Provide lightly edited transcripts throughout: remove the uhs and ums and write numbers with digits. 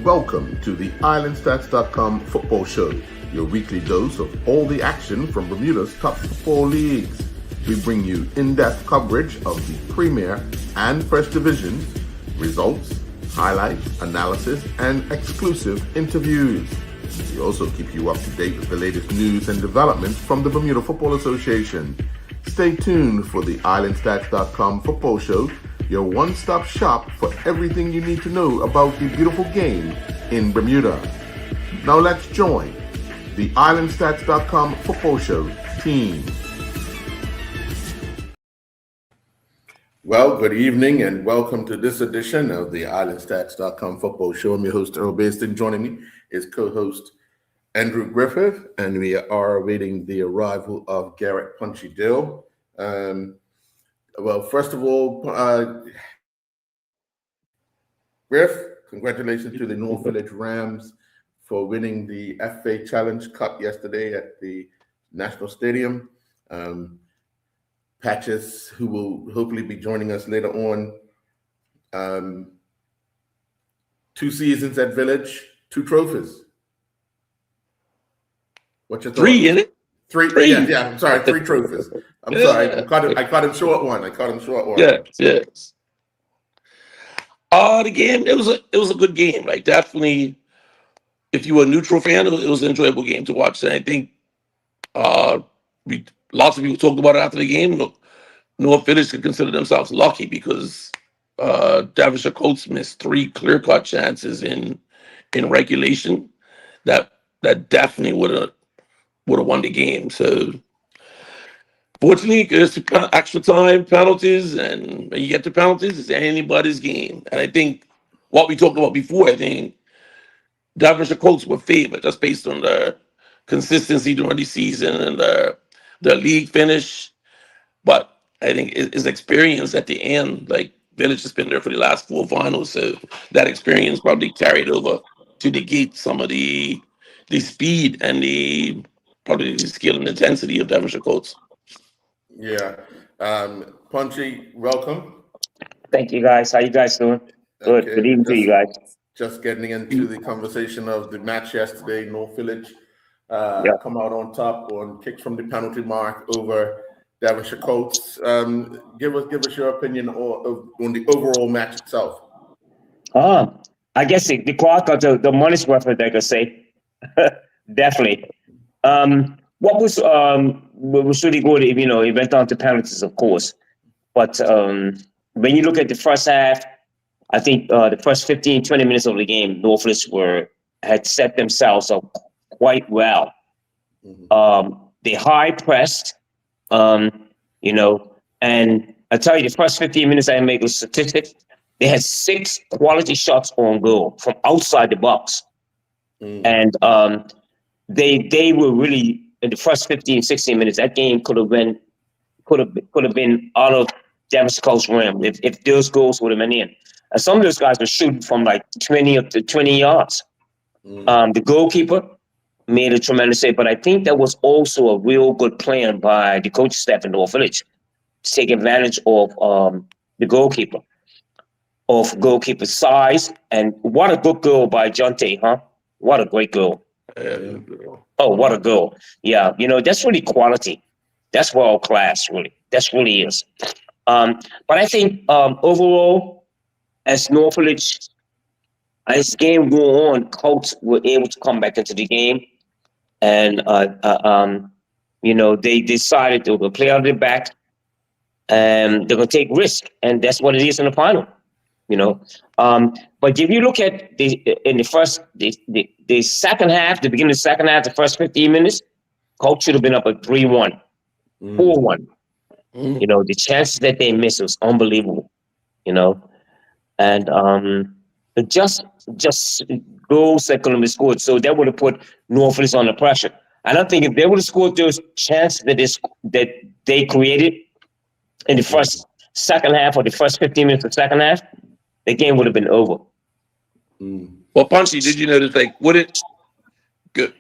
Welcome to the IslandStats.com football show, your weekly dose of all the action from Bermuda's top football leagues. We bring you in-depth coverage of the Premier and First Divisions, results, highlights, analysis, and exclusive interviews. We also keep you up to date with the latest news and developments from the Bermuda Football Association. Stay tuned for the IslandStats.com football show, your one-stop shop for everything you need to know about the beautiful game in Bermuda. Now let's join the IslandStats.com football show team. Well, good evening and welcome to this edition of the IslandStats.com football show. I'm your host, Earl Baston. Joining me is co-host Andrew Griffith, and we are awaiting the arrival of Garrett Punchy Dill. Well, first of all, Griff, congratulations to the North Village Rams for winning the FA Challenge Cup yesterday at the National Stadium. Patches, who will hopefully be joining us later on. 2 seasons at Village, 2 trophies. What's your thought? 3, isn't it? 3. Yeah. I'm sorry, 3 trophies. I'm sorry. I caught him short one. Yes. The game, it was a good game. Like, definitely, if you were a neutral fan, it was an enjoyable game to watch. And I think lots of people talked about it after the game. North Village could consider themselves lucky because Devonshire Colts missed 3 clear-cut chances in regulation that definitely would have won the game. So fortunately, there's extra time penalties, and when you get to penalties, it's anybody's game. And I think what we talked about before, I think Devonshire Colts were favored just based on their consistency during the season and their league finish. But I think his experience at the end, like Village has been there for the last 4 finals, so that experience probably carried over to negate some of the speed and the skill and intensity of Devonshire Colts. Yeah. Punchy, welcome. Thank you, guys. How you guys doing? Good. Okay. Good evening to you guys. Just getting into the conversation of the match yesterday. North Village come out on top on kicks from the penalty mark over Devonshire Colts. Give us your opinion on the overall match itself. I guess the crowd got the money's worth, I could say. Definitely. What was really good, it went down to penalties, of course. But when you look at the first half, I think the first 15, 20 minutes of the game, North Village had set themselves up quite well. Mm-hmm. They high pressed, and I tell you, the first 15 minutes, I make a statistic. They had 6 quality shots on goal from outside the box. Mm. And they were really, in the first 15, 16 minutes, that game could have been out of Devonshire Colts' rim if those goals would have been in. And some of those guys were shooting from like 20 up to 20 yards. Mm. The goalkeeper made a tremendous save, but I think that was also a real good plan by the coaching staff in North Village to take advantage of the goalkeeper size. And what a good goal by Jonte, huh? What a great goal. Oh, what a goal. Yeah, that's really quality. That's world class, really. That's really is. But I think overall, as North Village, as the game go on, Colts were able to come back into the game. And, they decided they were play out of their back and they're going to take risk. And that's what it is in the final, But if you look at the second half, the beginning of the second half, the first 15 minutes, Colts should have been up at 3-1, 4-1. The chances that they missed was unbelievable, and just goals that could have been scored. So that would have put North Village under pressure. And I think if they would have scored those chances that they created in the second half or the first 15 minutes of the second half, the game would have been over. Well, Punchy, did you notice,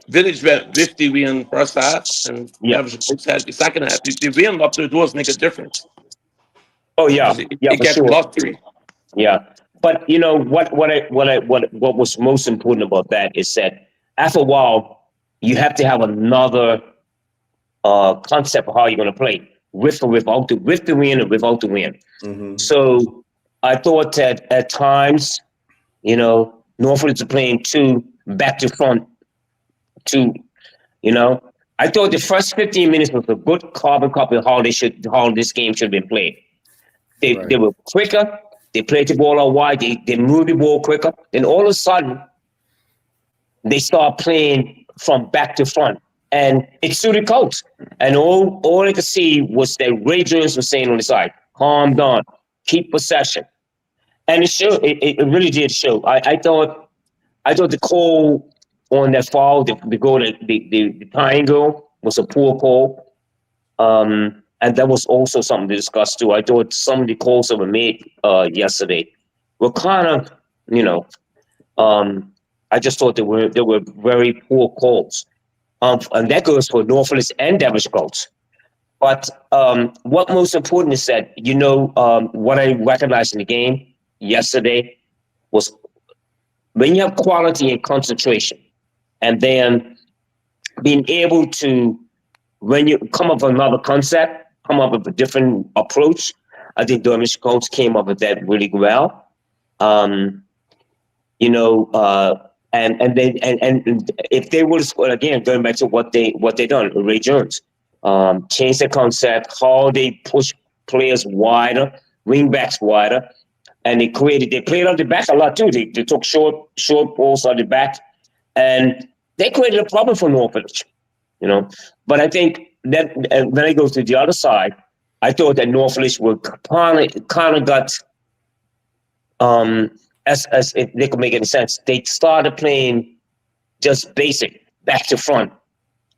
Village went 50 win first half, and had the second half. The win up to the doors make a difference. Oh, yeah. It gets sure. lost 3. Yeah. But what was most important about that is that after a while, you have to have another concept of how you're going to play with or without with the win or without the win. Mm-hmm. So I thought that at times, Norfolk is playing two back to front, two. I thought the first 15 minutes was a good carbon copy of how this game should have been played. They were quicker. They played the ball out wide. They moved the ball quicker. Then all of a sudden, they start playing from back to front. And it suited coach. And all I could see was that Ray Jones was saying on the side, calm down, keep possession. And it showed. It really did show. I thought the call on that foul, the tying goal was a poor call. And that was also something to discuss too. I thought some of the calls that were made yesterday were kind of, I just thought they were very poor calls. And that goes for Norfolk and Devonshire Colts. But what most important is that, what I recognized in the game yesterday was when you have quality and concentration, and then being able to, when you come up with another concept, come up with a different approach. I think Devonshire Colts came up with that really well. And if they would have, again, going back to what they done, Ray Jones, changed the concept, how they push players wider, wing backs wider, and they played on the back a lot too. They took short balls on the back, and they created a problem for Norfolk, But I think that when I go to the other side, I thought that Norfolk were kind of got, as if they could make any sense, they started playing just basic, back to front.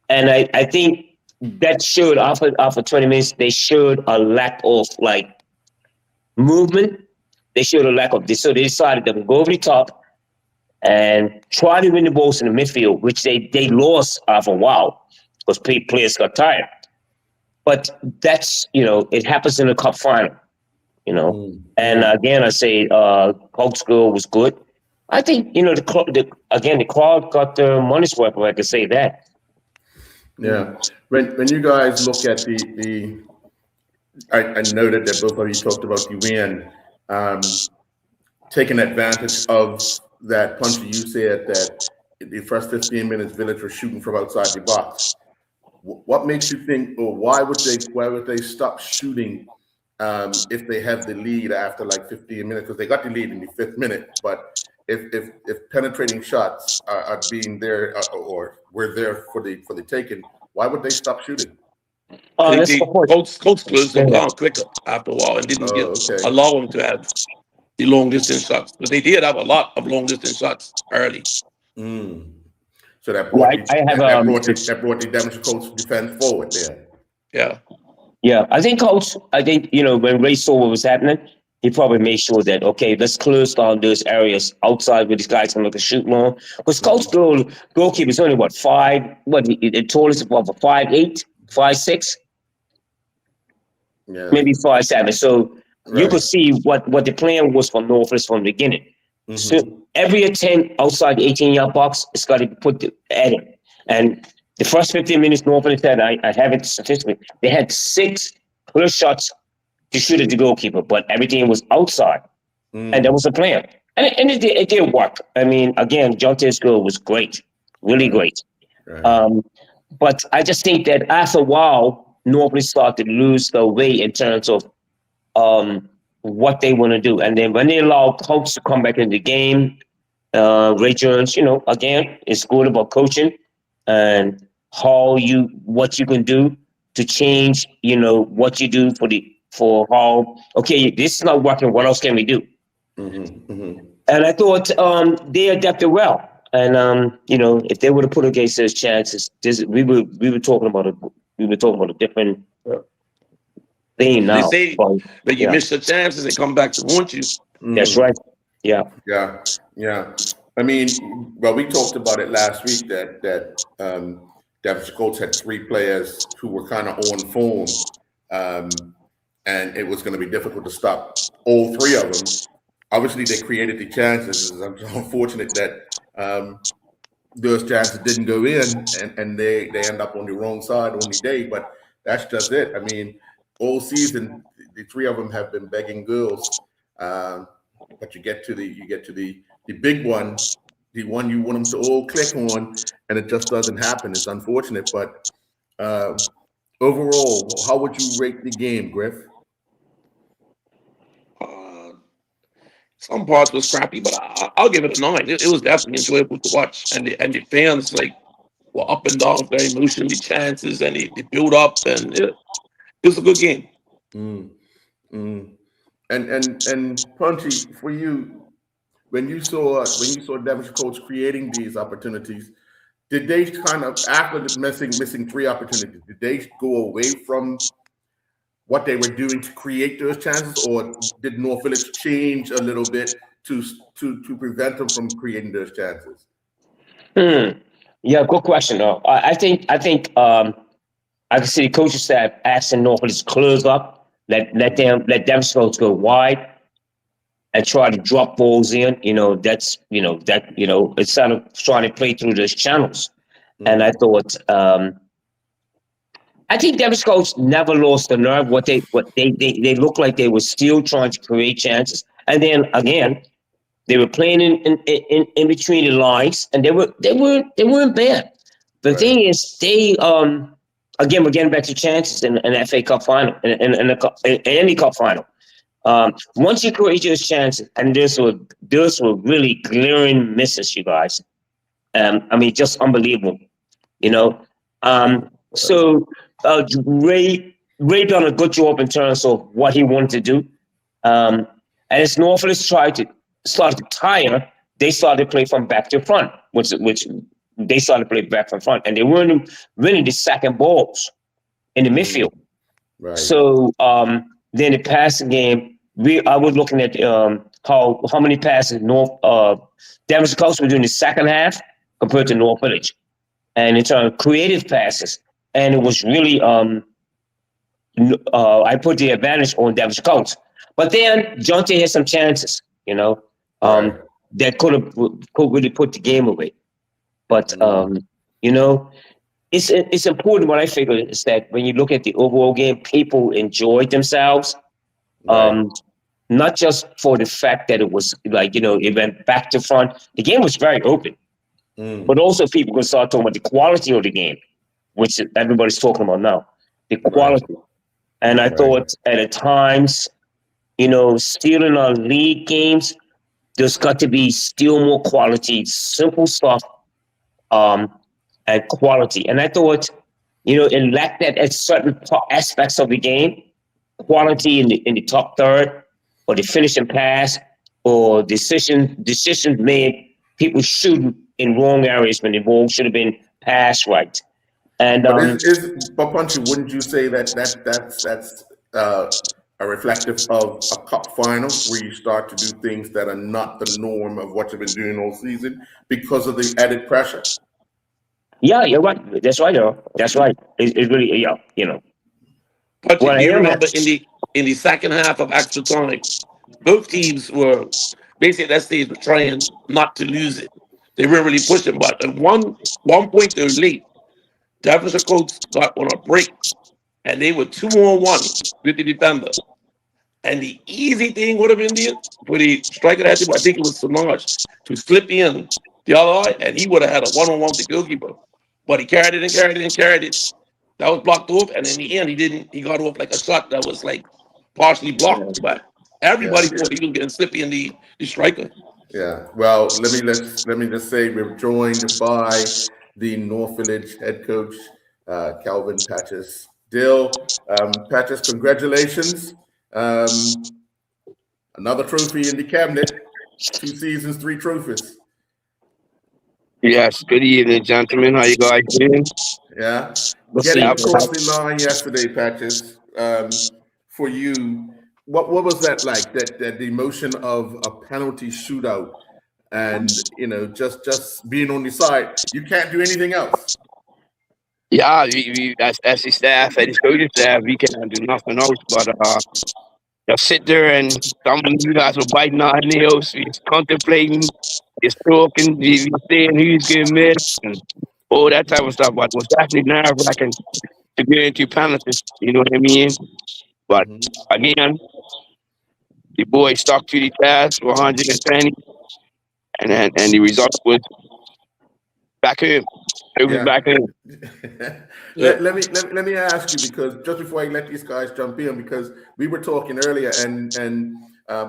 And I think that showed, after 20 minutes, they showed a lack of, movement. They showed a lack of this. So they decided to go over the top and try to win the balls in the midfield, which they lost after a while because players got tired. But that's, it happens in the cup final. And again, I say Colts goal was good. I think the crowd got their money's worth, if I could say that. Yeah, when you guys look at I noted that both of you talked about the win, taking advantage of that punch. You said that in the first 15 minutes, Village were shooting from outside the box. What makes you think, or why would they stop shooting? If they have the lead after 15 minutes, because they got the lead in the 5th minute, but if penetrating shots are being there or were there for the taking, why would they stop shooting? Colts closed them down quicker after a while and didn't allow them to have the long distance shots, but they did have a lot of long distance shots early. So that brought the Devonshire Colts defense forward there. Yeah. Yeah, I think when Ray saw what was happening, he probably made sure that, okay, let's close down those areas outside where these guys can look at shoot long. Because Colts goalkeeper is only the tallest of 5'8", 5'6", maybe 5'7". So you could see what the plan was for Norfolk from the beginning. Mm-hmm. So every attempt outside the 18-yard box, it's got to be put at it. And the first 15 minutes, Norfolk said, I have it statistically, they had 6 clear shots to shoot at the goalkeeper, but everything was outside. And that was the plan. And it did work. I mean, again, Jonte's goal was great, really great. Right. But I just think that after a while, Norfolk started to lose their way in terms of what they want to do. And then when they allow Colts to come back in the game, Ray Jones, again, it's good about coaching and what you can do to change, what you do for how, okay, this is not working, what else can we do? Mm-hmm, mm-hmm. And I thought they adapted well. And if they would have put against those chances, we were talking about a different thing now. They say that you miss the chances and come back to haunt you. That's right. Yeah. Yeah. I mean, well, we talked about it last week that Devonshire Colts had 3 players who were kind of on form, and it was going to be difficult to stop all 3 of them. obviously they created the chances. It's unfortunate that those chances didn't go in, and they end up on the wrong side on the day. But that's just it. I mean, all season the three of them have been begging girls, but you get to the big one, the one you want them to all click on, and it just doesn't happen. It's unfortunate, but overall, how would you rate the game, Griff? Some parts was scrappy, but I'll give it a 9. It was definitely enjoyable to watch, and the fans like were up and down, very emotional, the chances, and the build up, and it was a good game. And Punchy, for you, when you saw Devonshire Colts creating these opportunities, did they kind of, after the missing 3 opportunities, did they go away from what they were doing to create those chances, or did North Village change a little bit to prevent them from creating those chances? Yeah, good question. Though I think I can see the coaching staff asking North Village to close up, let Devonshire Colts go wide, and try to drop balls in. It's sort of trying to play through those channels. And I thought, I think Devonshire Colts never lost the nerve. They looked like they were still trying to create chances. And then again, they were playing in between the lines, and they weren't bad. The thing is, they again, we're getting back to chances in an FA Cup final, in any cup final. Once you create those chances, and those were really glaring misses, you guys. I mean, just unbelievable, So Ray done a good job in terms of what he wanted to do. And as North Village started to tire, they started to play from back to front, which they started to play back from front, and they weren't winning the second balls in the midfield. Right. So then the passing game, I was looking at how many passes Devonshire Colts were doing the second half compared to North Village, and in terms of creative passes, and it was really I put the advantage on Devonshire Colts. But then Jonte had some chances, that could really put the game away. But it's important. What I figured is that when you look at the overall game, people enjoyed themselves. Not just for the fact that it was it went back to front. The game was very open, but also people can start talking about the quality of the game, which everybody's talking about now. The quality, and I thought at times, still in our league games, there's got to be still more quality, simple stuff, and quality. And I thought, it lacked that at certain aspects of the game, quality in the top third, or the finishing pass, or decisions made, people shooting in wrong areas when the ball should have been passed right. And but Punchy, wouldn't you say that's a reflective of a cup final where you start to do things that are not the norm of what you've been doing all season because of the added pressure? Yeah, you're right. That's right, though. That's right. It really, But you remember in the second half of extra time, both teams were basically at that stage were trying not to lose it. They weren't really pushing, but at one point they were late. Devonshire Colts got on a break, and they were 2-on-1 with the defender. And the easy thing would have been for the striker that I think it was Sonage, to slip in the other eye, and he would have had a 1-on-1 with the goalkeeper. But he carried it. That was blocked off, and in the end, he got off like a shot that was like partially blocked. But everybody thought he was getting slippy in the striker. Yeah. Well, let me just say we're joined by the North Village head coach, Calvin Patches Dill. Patches, congratulations. Another trophy in the cabinet. 2 seasons, 3 trophies. Yes, good evening, gentlemen. How you guys doing? Yeah. Getting across the line yesterday, Patches, for you, what was that like? That the emotion of a penalty shootout, and just being on the side, you can't do anything else. Yeah, we as the staff, as the coaching staff, we can't do nothing else but just sit there and some of you guys were biting our nails, you're contemplating, you're talking, you're saying who's getting missed, and all that type of stuff. But it was definitely nerve-wracking to get into penalties, you know what I mean? But again, the boy stuck to the task 120, and the result was back home. It was Yeah. back home. let me ask you, because just before I let these guys jump in, because we were talking earlier, and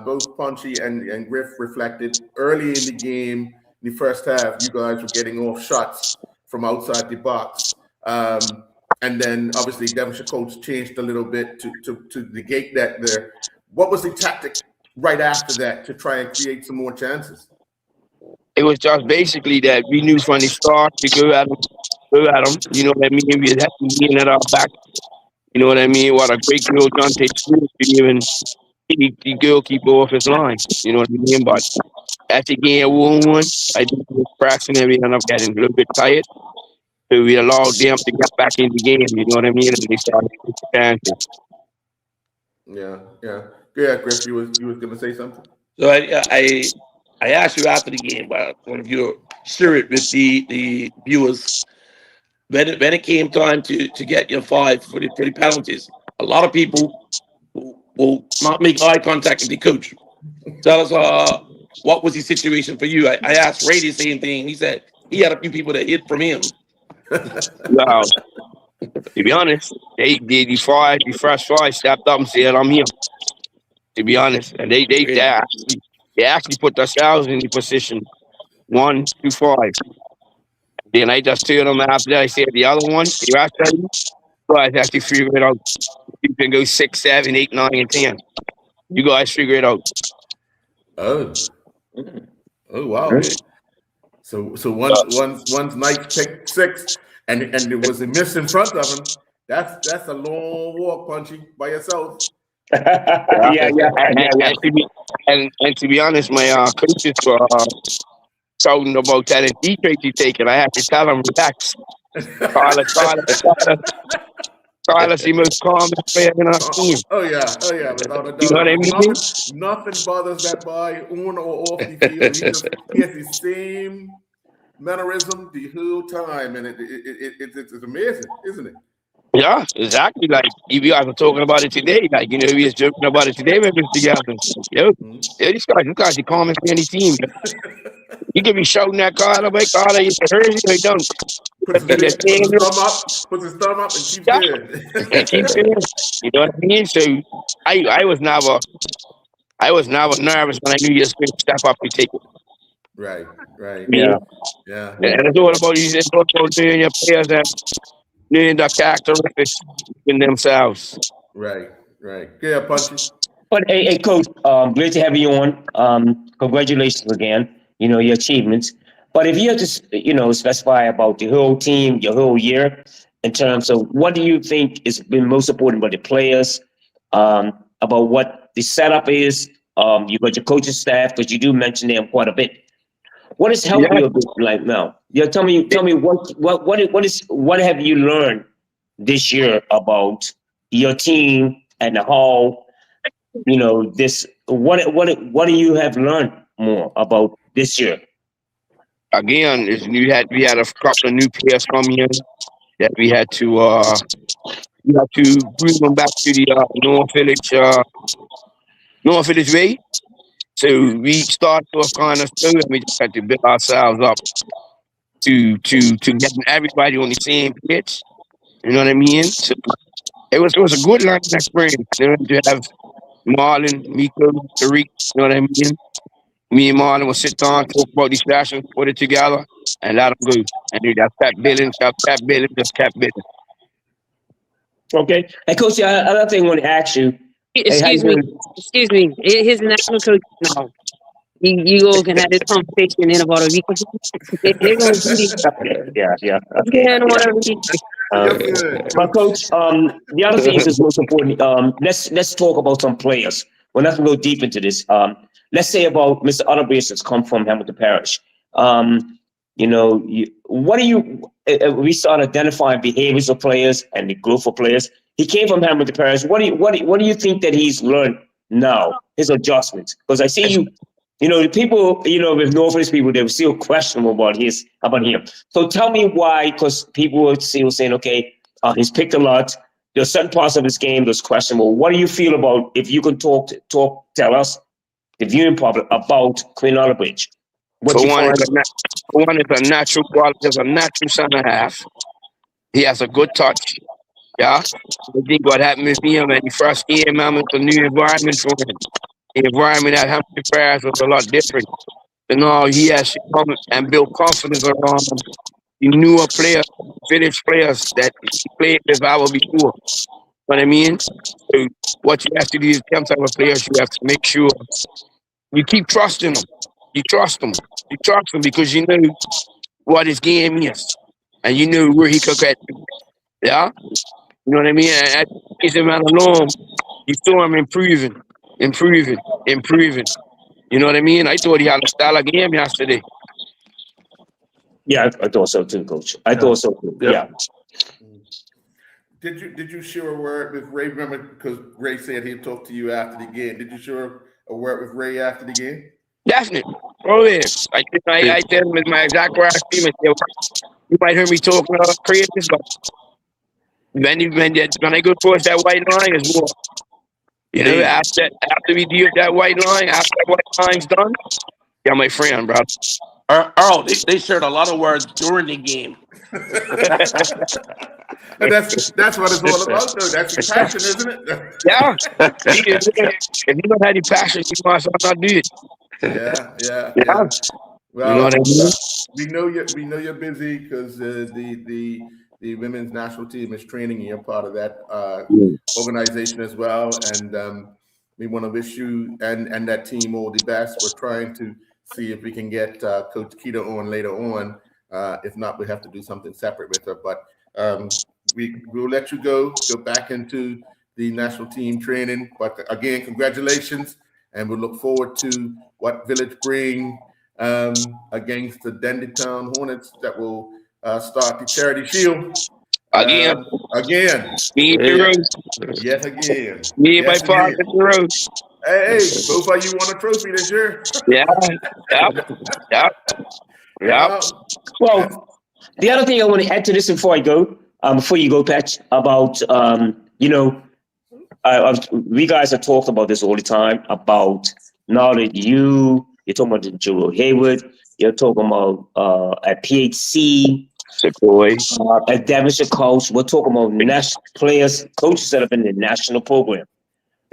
both Punchy and Griff reflected early in the game, in the first half, you guys were getting off shots from outside the box, and then obviously Devonshire Colts changed a little bit to negate that there. What was the tactic right after that to try and create some more chances? It was just basically that we knew from the start to go at them. You know what I mean? We had to be in at our back. You know what I mean? What a great goal Dante Smith even the goalkeeper off his line. You know what I mean? But as the game won, I think the cracks and everything up getting a little bit tired. So we allowed them to get back in the game. You know what I mean? And they started to chances. Yeah. Griff, you was gonna say something? So I asked you after the game, but I want you to share it with the viewers. When it came time to get your 5 for the penalties, a lot of people will not make eye contact with the coach. Tell us what was the situation for you? I asked Ray the same thing. He said he had a few people that hit from him. Wow. To be honest, the first 5 stepped up and said, "I'm here." To be honest, and they actually put themselves in the position 1 to 5. Then I just told them after that, I said the other one, the rest of them, guys actually figure it out. You can go 6, 7, 8, 9, and 10. You guys figure it out. Oh wow. So once Knight picked 6 and there was a miss in front of him, that's a long walk, Punchy, by yourself. Yeah. And to be honest, my coaches were talking about that and Detroit you taking. I have to tell them, relax. Carlos, the most calmest player in our team. Oh yeah. Without a doubt. You know what I mean? Nothing bothers that boy on or off the field. He has the same mannerism the whole time, and it's amazing, isn't it? Yeah, exactly. Like you guys were talking about it today. Like, you know, we was joking about it today when we was together. These guys the calmest in any team. You can be shouting that Carter, but Carter, you heard you, they don't. Puts his thumb up and keeps good. And keeps it. You know what I mean? So I was never nervous when I knew you was going to step up and take it. Right. Yeah. And it's all about these doing your players and knowing the characteristics in themselves. Right. Yeah, Punchy. But hey, Coach, great to have you on. Congratulations again. You know, your achievements. But if you had to, specify about the whole team, your whole year, in terms of what do you think has been most important about the players, about what the setup is, you got your coaching staff, because you do mention them quite a bit. What has helped you a bit like now? Yeah, tell me what have you learned this year about your team and how, this what do you have learned more about this year? Again, we had a couple of new players coming in that we had to bring them back to the North Village way. So we started off kind of slow, and we just had to build ourselves up to getting everybody on the same pitch. You know what I mean? So it was a good learning experience. To have Marlon, Miko, Tariq, you know what I mean? Me and Marlon will sit down, talk about these fashions, put it together, and let them go. And they just kept building. Okay. Hey, Coach, another thing I want to ask you. Excuse me. He's a national coach now. You all can have this conversation in about a week or two. They're going to do Yeah. But Coach, the other thing is most important. Let's talk about some players. We're not going to go deep into this. Let's say about Mr. Otterbeers has come from Hamilton Parish. What do you? We start identifying behaviors of players and the growth of players. He came from Hamilton Parish. What do you think that he's learned now, his adjustments. Because I see you, the people, with North Village people, they were still questionable about him. So tell me why, because people were still saying, okay, he's picked a lot. There's certain parts of his game that's questionable. What do you feel about, if you can tell us, the viewing public, about Quinn Olabridge? For one, it's a natural quality, it's a natural center half. He has a good touch. Yeah. I think what happened with him when he first came out, it's a new environment for him. The environment at Hampton Prayers was a lot different. So now he has to come and build confidence around the newer players, village players that he played with our before. You know what I mean? So what you have to do is, them type of players, you have to make sure you keep trusting them. You trust them. You trust them because you know what his game is. And you know where he could get to. Yeah? You know what I mean? And at his amount alone, you saw him improving. You know what I mean? I thought he had a style of game yesterday. Yeah, I thought so too, Coach. I thought so too. Yeah. Did you share a word with Ray? Remember, because Ray said he'd talk to you after the game. Did you share a word with Ray after the game? Definitely. Oh, yeah. I tell him it's my exact word. You might hear me talking crazy, but when I go towards that white line, it's more. You know, after we deal with that white line, after that white line's done, you're my friend, bro. Earl, they shared a lot of words during the game. And that's what it's all about, though. That's your passion, isn't it? Yeah. If you don't have any passion, you might as well not do it. Yeah. Well, you know what I mean? we know you're busy because the women's national team is training. You're part of that organization as well, and we want to wish you and that team all the best. We're trying to see if we can get Coach Keita on later on. If not, we have to do something separate with her. But we'll let you go back into the national team training. But again, congratulations, and we'll look forward to what Village bring against the Dendy Town Hornets that will start the Charity Shield. Again. Me and Rose. Yet again. Me and my partner, Rose. Hey, both of you won a trophy this year. Yeah. Well, the other thing I want to add to this before you go, Patch, about we guys have talked about this all the time about now that you're talking about Joel Hayward, you're talking about at PHC, at Devonshire Coach, we're talking about national players, coaches that have been in the national program.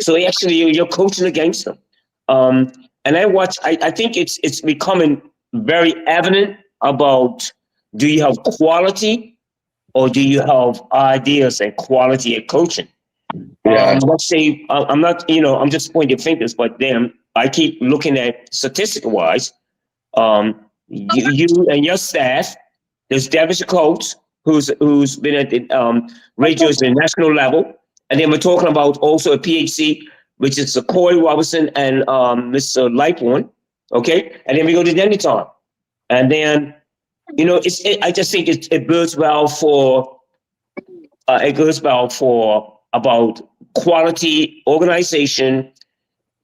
So actually, you're coaching against them. And I think it's becoming very evident about, do you have quality or do you have ideas and quality at coaching? Let's say, I'm not, I'm just pointing fingers, but then I keep looking at statistical wise, you and your staff, there's Devonshire Coach, who's been at the radios at the national level. And then we're talking about also a PHC, which is Corey Robinson and Mr. Lightborn. Okay. And then we go to Dendy Town. And then, I just think it bodes well for, about quality, organization,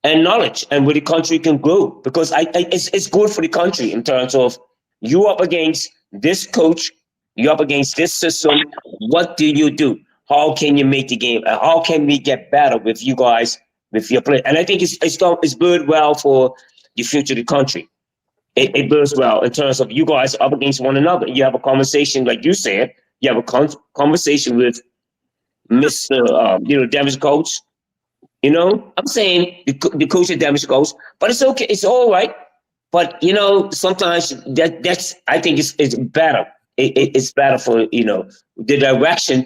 and knowledge, and where the country can grow. Because it's good for the country in terms of you up against this coach, you up against this system. What do you do? How can you make the game? How can we get better with you guys, with your play? And I think it's good well for the future of the country. It bodes well in terms of you guys up against one another. You have a conversation, like you said, you have a conversation with Mr. Devonshire Coach. I'm saying the coach of Devonshire Coach, but it's okay. It's all right. But, sometimes that's I think it's better. It's better for, the direction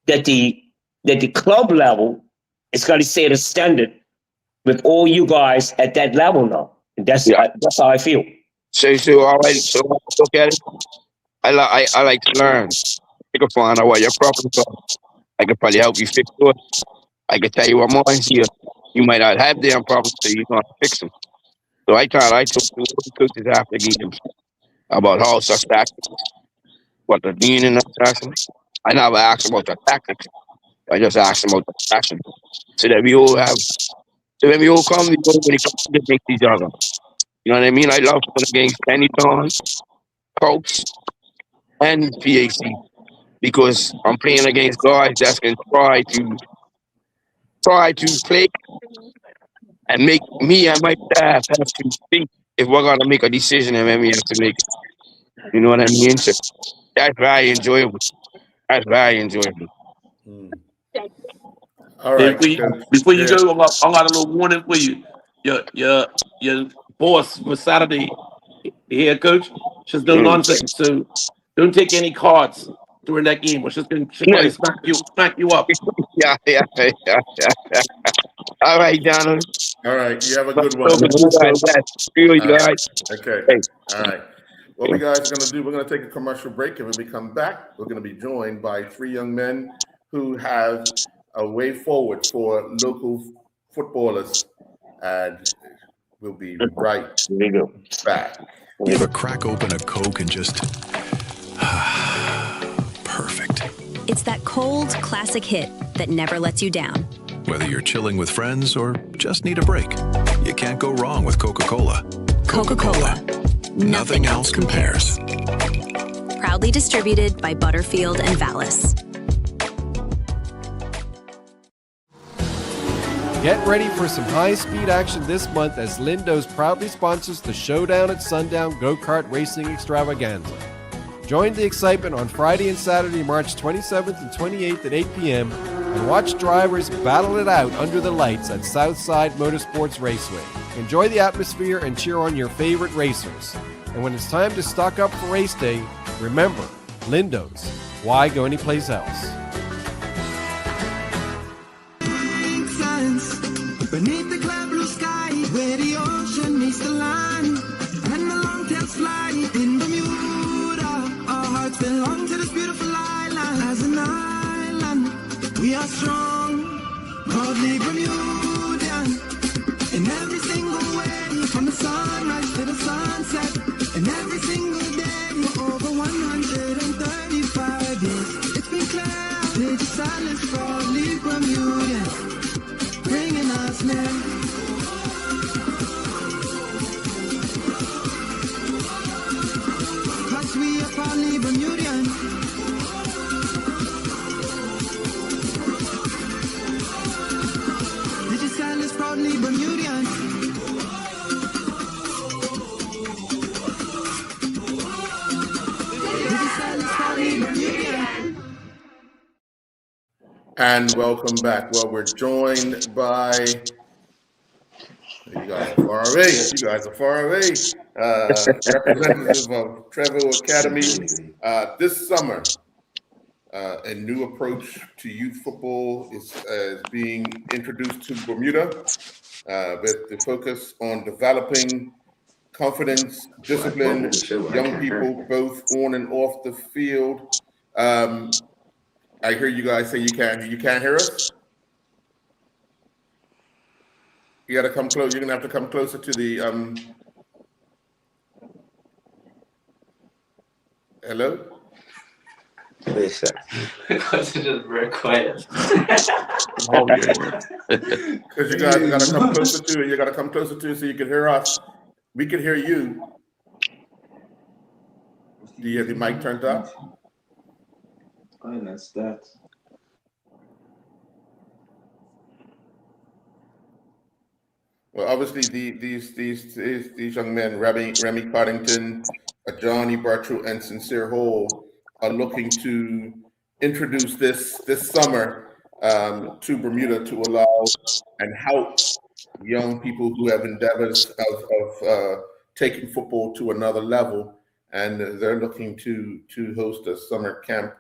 that the club level is going to set a standard with all you guys at that level now. And that's how I feel. So all right. So look at it. I like to learn. I can find out what your problems are. I can probably help you fix it. I can tell you what mine's here. You might not have damn problems, so you don't have to fix them. So I talk to the coaches after games about how such tactics, what they're doing in the tactics. I never ask about the tactics. I just ask them about the passion, so that we all have So when we all come, we go really compete against each other. You know what I mean? I love playing against Pennington, Colts, and PAC because I'm playing against guys that can try to play and make me and my staff have to think if we're gonna make a decision and when we have to make it. You know what I mean? So that's very enjoyable. That's very enjoyable. All Hey, right. before you go, I got a little warning for you. Your boss for Saturday, the head coach, she's no nonsense. So don't take any cards during that game, or she'll probably smack you up. Yeah. All right, Donald. All right. You have a good one. You guys. Okay. All right. What we guys are going to do, we're going to take a commercial break, and when we come back, we're going to be joined by three young men who have a way forward for local footballers, and we'll be right back. You ever crack open a Coke and just perfect? It's that cold, classic hit that never lets you down. Whether you're chilling with friends or just need a break, you can't go wrong with Coca-Cola. Coca-Cola. Nothing else compares. Proudly distributed by Butterfield and Vallis. Get ready for some high-speed action this month as Lindo's proudly sponsors the Showdown at Sundown Go-Kart Racing Extravaganza. Join the excitement on Friday and Saturday, March 27th and 28th at 8 p.m. and watch drivers battle it out under the lights at Southside Motorsports Raceway. Enjoy the atmosphere and cheer on your favorite racers. And when it's time to stock up for race day, remember, Lindo's. Why go anyplace else? Beneath the clear blue sky, where the ocean meets the line, and the long-tails fly in Bermuda. Our hearts belong to this beautiful island. As an island, we are strong, proudly Bermudian. In every single way, from the sunrise to the sunset, in every single day, for over 135 years. It's been clear, Lady Silence, proudly Bermudian. Bringing us men. Cause we are proudly Bermudian. Digicel is proudly Bermudian. Digicel is proudly Bermudian. And welcome back. Well, we're joined by, you guys are far away. Representative of Trevor Academy. This summer, a new approach to youth football is being introduced to Bermuda with the focus on developing confidence, discipline, young people, both on and off the field. I hear you guys say you can't hear us. You got to come close. You're gonna have to come closer to the Hello. Wait a sec. Because it's just very quiet. Because you guys got to come closer to it. You got to come closer to it so you can hear us. We can hear you. Do you have the mic turned up? Oh, that's that. Well, obviously these young men, Remy Coddington, Johnny Bartrell, and Sincere Hall, are looking to introduce this summer to Bermuda to allow and help young people who have endeavors of taking football to another level, and they're looking to host a summer camp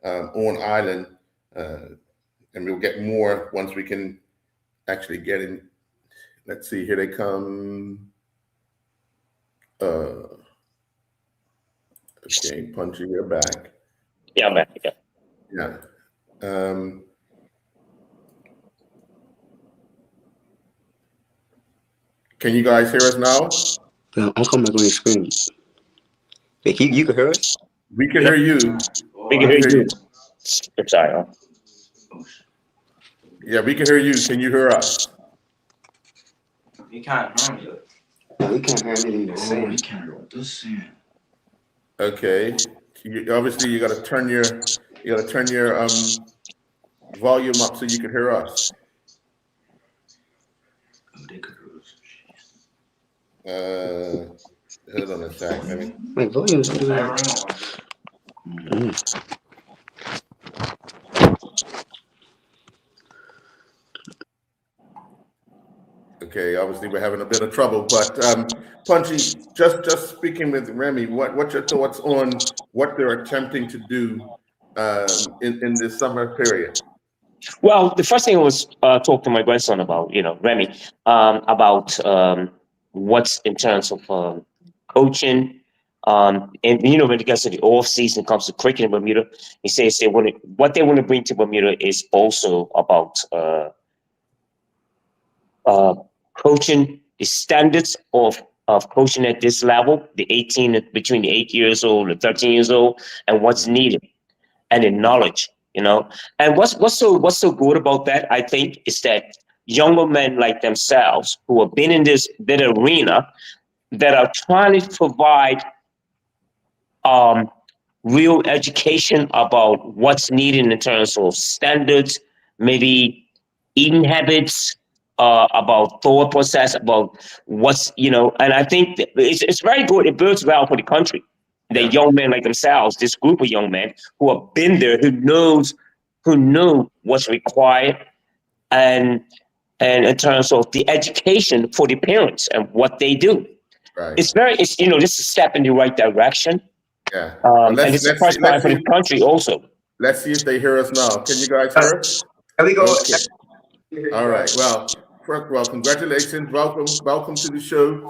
on island, and we'll get more once we can actually get in. Let's see, here they come. Okay, Punchy, you're back. Yeah, I'm back. Yeah. Can you guys hear us now? I'm coming back on your screen. Wait, you can hear us? We can hear you. We can hear you. Sorry. Yeah, we can hear you. Can you hear us? You can't hear me. No, we can't hear anything you're Oh, saying. we can't hear what this saying. Okay. Obviously, you got to turn your volume up so you can hear us. Oh, they could hear us. Hold on a sec. Let me. Wait, volume's on. Okay, obviously we're having a bit of trouble, but Punchy, just speaking with Remy, what's your thoughts on what they're attempting to do in this summer period? Well, the first thing I was talk to my grandson about, Remy, about what's in terms of coaching. And when it gets to the off season, comes to cricket in Bermuda, he says what they want to bring to Bermuda is also about coaching, the standards of coaching at this level, between the 8 years old and 13 years old, and what's needed, and the knowledge, And what's so good about that, I think, is that younger men like themselves who have been in this arena that are trying to provide real education about what's needed in terms of standards, maybe eating habits, about thought process, about what's, and I think it's very good. It builds well for the country. The young men like themselves, this group of young men who have been there, who know what's required, and in terms of the education for the parents and what they do. Right. It's this is a step in the right direction. Yeah. And it's the first time for the country also. Let's see if they hear us now. Can you guys hear us? There we go. Okay. All right. Well, congratulations. Welcome to the show.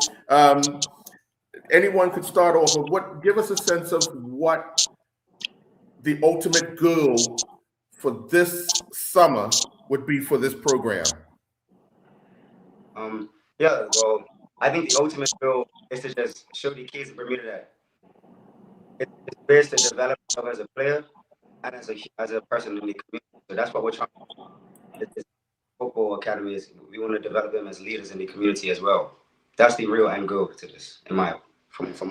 Anyone could start off with give us a sense of what the ultimate goal for this summer would be for this program. Yeah, well, I think the ultimate goal is to just show the kids in Bermuda that it's best to develop yourself as a player and as a person in the community. So that's what we're trying to do. This football academy is we want to develop them as leaders in the community as well. That's the real end goal to this, from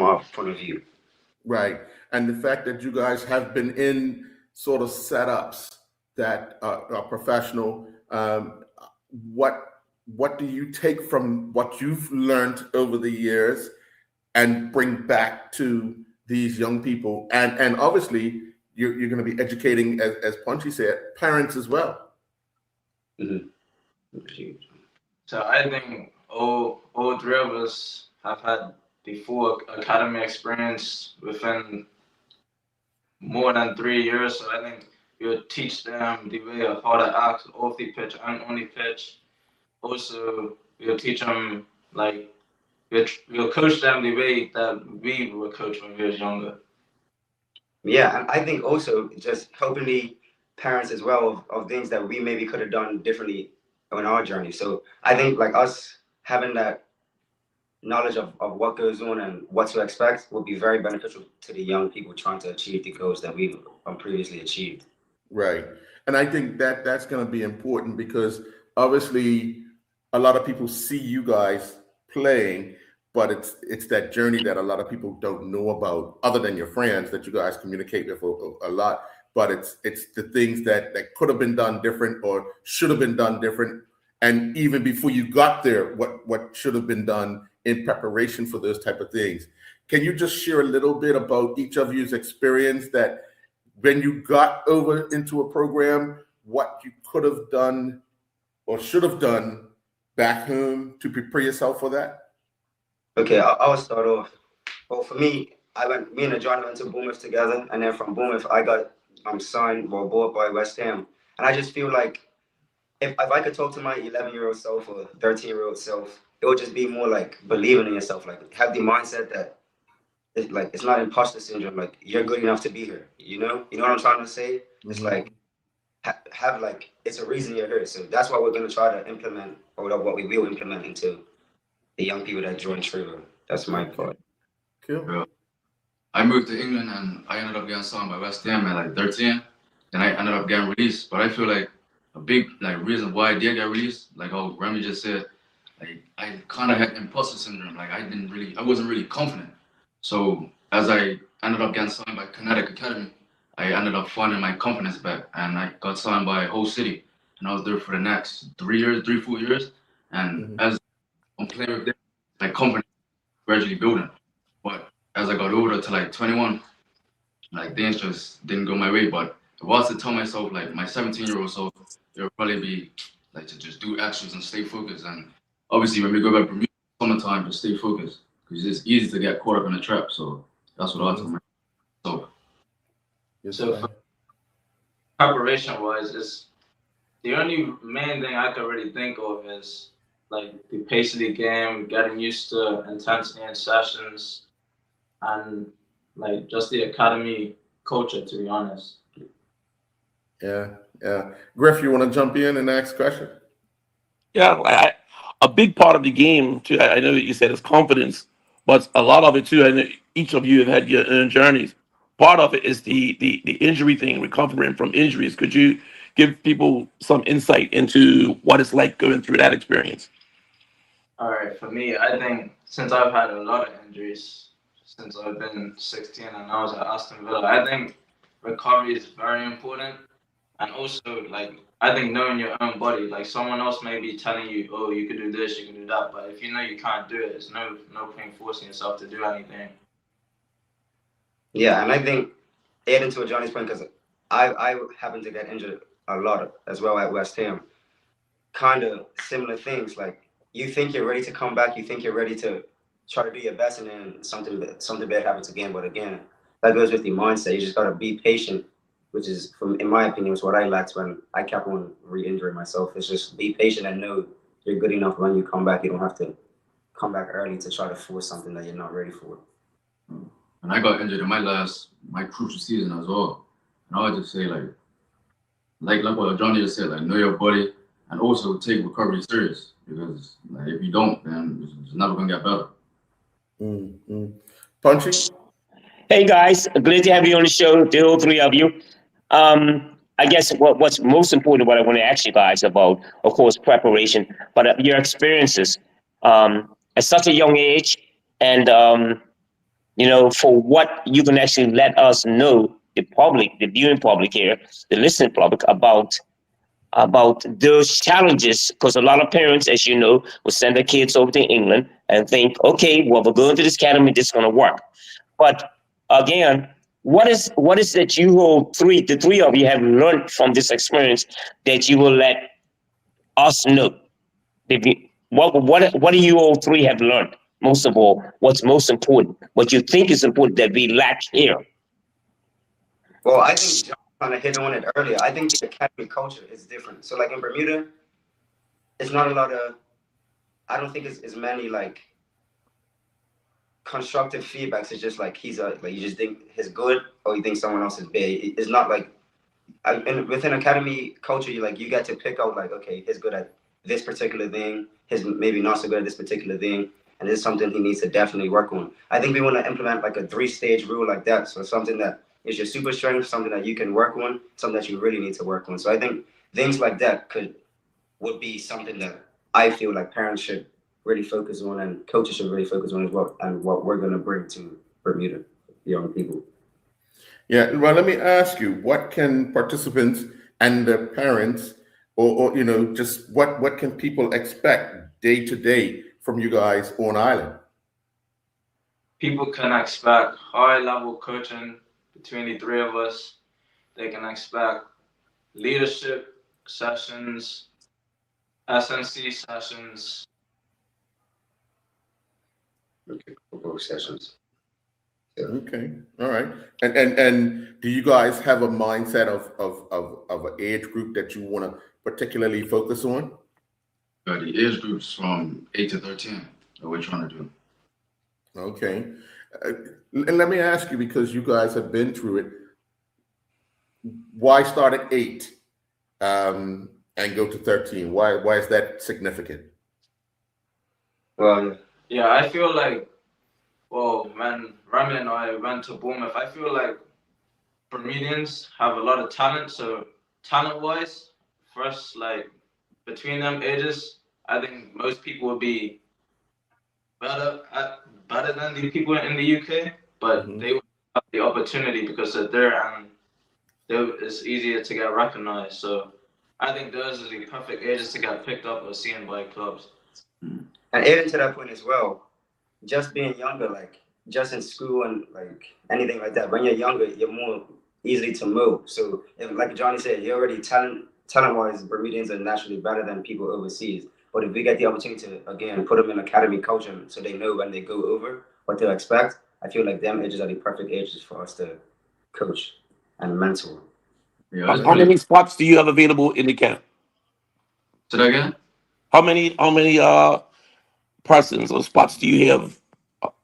our point of view. Right. And the fact that you guys have been in sort of setups that are professional, what do you take from what you've learned over the years and bring back to these young people? And obviously you're going to be educating, as Punchy said, parents as well. Mm-hmm. So I think all three of us have had the full academy experience within more than 3 years. So I think we'll teach them the way of how to act off the pitch and on the pitch. Also, we'll teach them, we'll coach them the way that we were coached when we were younger. Yeah, and I think also just helping the parents as well of things that we maybe could have done differently on our journey. So I think us having that knowledge of what goes on and what to expect will be very beneficial to the young people trying to achieve the goals that we've previously achieved. Right. And I think that's going to be important because obviously a lot of people see you guys playing, but it's that journey that a lot of people don't know about, other than your friends that you guys communicate with a lot. But it's the things that could have been done different or should have been done different. And even before you got there, what should have been done in preparation for those type of things. Can you just share a little bit about each of you's experience that when you got over into a program, what you could have done or should have done back home to prepare yourself for that? Okay, I'll start off. Well, for me and John went to Bournemouth together, and then from Bournemouth, I got signed or bought by West Ham. And I just feel like if I could talk to my 11-year-old self or 13-year-old self, it would just be more like believing in yourself, have the mindset that it's not imposter syndrome, you're good enough to be here. You know what I'm trying to say? Mm-hmm. It's have it's a reason you're here. So that's what we're going to try to implement, or what we will implement into the young people that join Trevor. That's my part. Cool. I moved to England and I ended up getting signed by West Ham at 13. Then I ended up getting released. But I feel like a big reason why I did get released, like how Remy just said, like I kind of had imposter syndrome. Like I wasn't really confident. So as I ended up getting signed by Kinetic Academy, I ended up finding my confidence back, and I got signed by Whole City, and I was there for the next 4 years. And as I'm playing with them, my confidence gradually building. But as I got older to like 21, like things just didn't go my way. But if I was to tell myself, like my 17-year-old self, it would probably be like to just do actions and stay focused. And obviously, when we go back Bermuda, summertime, just stay focused because it's easy to get caught up in the trap. So that's what I tell myself. So for preparation wise, is the only main thing I could really think of is like the pace of the game, getting used to intensity in sessions, and like just the academy culture, to be honest. Yeah. Griff, you want to jump in and ask a question? Yeah, a big part of the game too. I know that you said is confidence, but a lot of it too. I know each of you have had your own journeys. Part of it is the injury thing, recovering from injuries. Could you give people some insight into what it's like going through that experience? All right, for me, I think since I've had a lot of injuries since I've been 16 and I was at Aston Villa, I think recovery is very important. And also, like, I think knowing your own body, like someone else may be telling you, oh, you can do this, you can do that. But if you know you can't do it, there's no point forcing yourself to do anything. Yeah, and I think adding to Johnny's point, because I happened to get injured a lot as well at West Ham. Kind of similar things, like you think you're ready to come back, you think you're ready to try to do your best, and then something bad happens again. But again, that goes with the mindset. You just gotta be patient, which is, in my opinion, was what I lacked when I kept on re-injuring myself. It's just be patient and know you're good enough when you come back. You don't have to come back early to try to force something that you're not ready for. And I got injured in my crucial season as well. And I would just say like what Johnny just said, like know your body and also take recovery serious, because like if you don't, then it's never gonna get better. Punchy? Hey guys, great to have you on the show, the whole three of you. I guess what's most important, what I want to ask you guys about, of course, preparation, but your experiences at such a young age, and for what you can actually let us know, the public, the viewing public here, the listening public, about those challenges, because a lot of parents, as you know, will send their kids over to England and think, okay, well, we're going to this academy, this is going to work. But again, what is that the three of you have learned from this experience that you will let us know? What do you all three have learned? Most of all, what's most important? What you think is important that we lack here? Well, I think John kind of hit on it earlier. I think the academy culture is different. So like in Bermuda, it's not a lot of, I don't think it's as many like constructive feedbacks. It's just like you just think he's good or you think someone else is bad. It's not like, within academy culture, you get to pick out like, okay, he's good at this particular thing, he's maybe not so good at this particular thing, and it's something he needs to definitely work on. I think we want to implement like a 3-stage rule like that. So something that is your super strength, something that you can work on, something that you really need to work on. So I think things like that would be something that I feel like parents should really focus on and coaches should really focus on as well, and what we're going to bring to Bermuda, young people. Yeah, well, let me ask you, what can participants and the parents, or just what can people expect day to day from you guys on island? People can expect high-level coaching between the three of us. They can expect leadership sessions, SNC sessions. Okay, football sessions. Yeah. Okay, all right. And do you guys have a mindset of an age group that you want to particularly focus on? The age groups from 8 to 13 that we're trying to do. Okay. And let me ask you, because you guys have been through it, why start at 8 and go to 13? Why is that significant? Well, yeah, I feel like, when Remy and I went to Bournemouth, I feel like Bermudians have a lot of talent. So talent-wise, first, like between them ages, I think most people would be better than the people in the UK, but they would have the opportunity because they're there and it's easier to get recognized. So I think those are the perfect ages to get picked up or seen by clubs. And adding to that point as well, just being younger, like just in school and like anything like that, when you're younger, you're more easily to move. So if, like Johnny said, you're already talent-wise, Bermudians are naturally better than people overseas. But if we get the opportunity to, again, put them in academy coaching so they know when they go over what to expect, I feel like them ages are the perfect ages for us to coach and mentor. Yeah, How many spots do you have available in the camp? Say that again? How many persons or spots do you have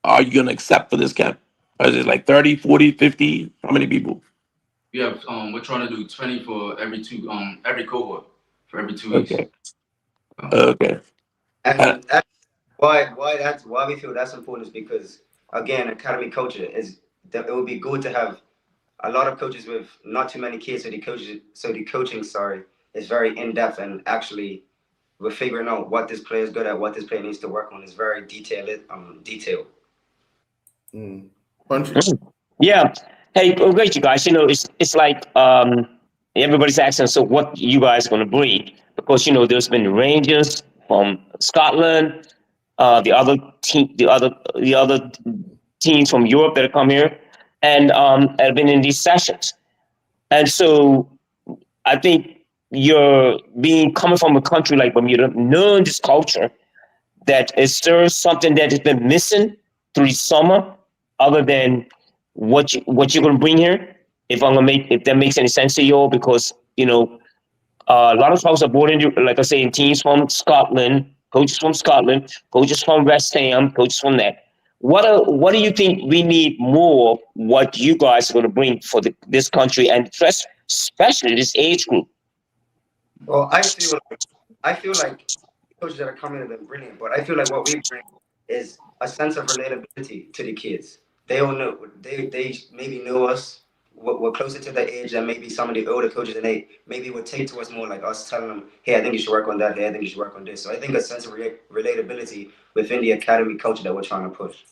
are you gonna accept for this camp? Is it like 30, 40, 50? How many people? We have we're trying to do 20 for every cohort for every 2 weeks. Okay. And that's why we feel that's important is because again, academy culture is that it would be good to have a lot of coaches with not too many kids, so the coaching is very in depth and actually we're figuring out what this player is good at, what this player needs to work on. Is very detailed. Yeah. Hey, great, you guys. You know, it's like everybody's asking, so what you guys going to bring? Because you know, there's been Rangers from Scotland, the other teams from Europe that have come here and have been in these sessions. And so I think you're coming from a country like Bermuda, knowing this culture, that is there something that has been missing through the summer other than what you're going to bring here? If that makes any sense to you all, because you know a lot of clubs are born in, like I say, in teams from Scotland, coaches from West Ham, coaches from that. What do you think we need more? What you guys are going to bring for this country and especially this age group? Well, I feel like coaches that are coming have been brilliant, but I feel like what we bring is a sense of relatability to the kids. They all know, they maybe know us. We're closer to their age than maybe some of the older coaches, and they maybe would take to us more like us telling them, hey, I think you should work on that. Hey, I think you should work on this. So I think a sense of relatability within the academy culture that we're trying to push.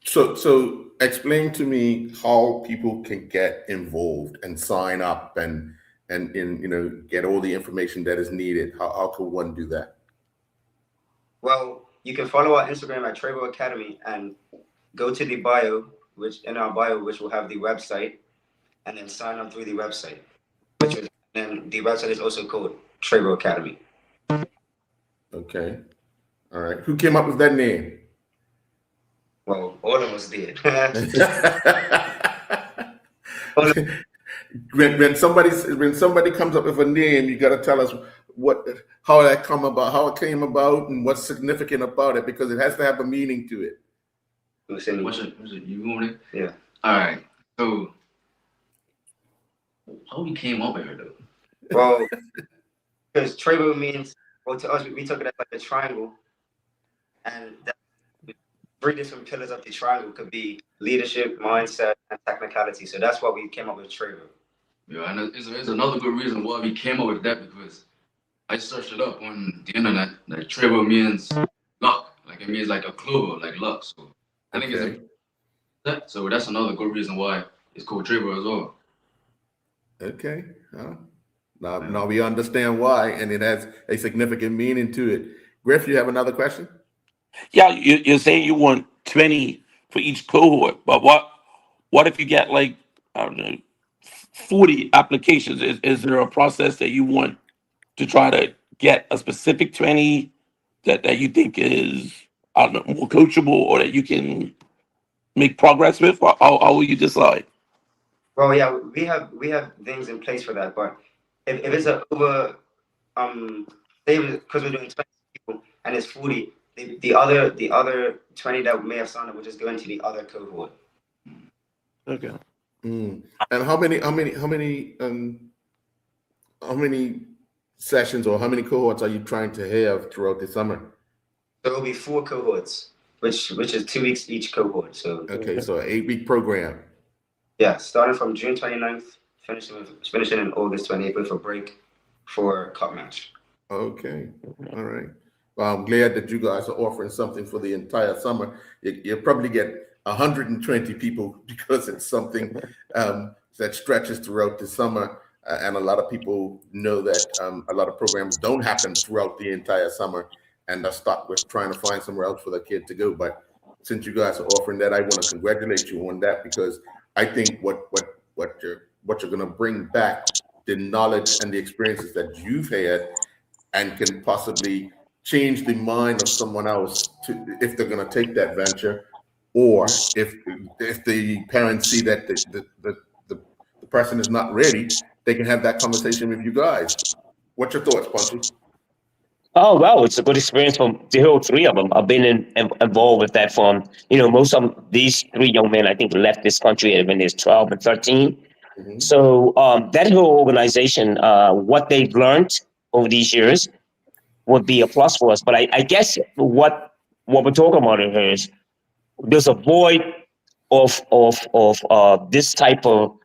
So explain to me how people can get involved and sign up and get all the information that is needed. How can one do that? Well, you can follow our Instagram at Travo Academy and go to the bio, which will have the website, and then sign up through the website. And the website is also called Travo Academy. Okay. All right. Who came up with that name? Well, all of us did. When somebody comes up with a name, you got to tell us how it came about, and what's significant about it, because it has to have a meaning to it. What's it? You want it? Yeah. All right. So, how we came up with it though? Well, because Travo means, well, to us, we took it as like a triangle, and that 3 different pillars of the triangle could be leadership, mindset, and technicality. So that's what we came up with Travo. Yeah, and there's another good reason why we came up with that, because I searched it up on the internet. Like Travo means luck, like it means like a clover, like luck. So I think it's that. So that's another good reason why it's called Travo as well. Okay. Now we understand why, and it has a significant meaning to it. Griff, you have another question? Yeah, you're saying you want 20 for each cohort, but what if you get like, I don't know, 40 applications? Is there a process that you want to try to get a specific 20 that you think is, I don't know, more coachable, or that you can make progress with? Or how will you decide? Well, yeah, we have things in place for that, but if it's over, because we're doing 20 people and it's 40, the other 20 that may have signed up will just go into the other cohort. Okay. And how many sessions or how many cohorts are you trying to have throughout the summer? So it'll be 4 cohorts, which is 2 weeks each cohort. So okay, so an 8-week program. Yeah, starting from June 29th, finishing in August 28th with a break for cup match. Okay. All right. Well, I'm glad that you guys are offering something for the entire summer. You'll probably get 120 people because it's something that stretches throughout the summer. And a lot of people know that a lot of programs don't happen throughout the entire summer and are stuck with trying to find somewhere else for the kid to go. But since you guys are offering that, I want to congratulate you on that, because I think what you're going to bring back, the knowledge and the experiences that you've had, and can possibly change the mind of someone else to, if they're going to take that venture, or if the parents see that the person is not ready, they can have that conversation with you guys. What's your thoughts, Punchy? Oh, well, it's a good experience for the whole three of them. I've been involved with that from, most of these three young men, I think, left this country when they're 12 and 13. Mm-hmm. So that whole organization, what they've learned over these years would be a plus for us. But I guess what we're talking about here is there's a void of this type of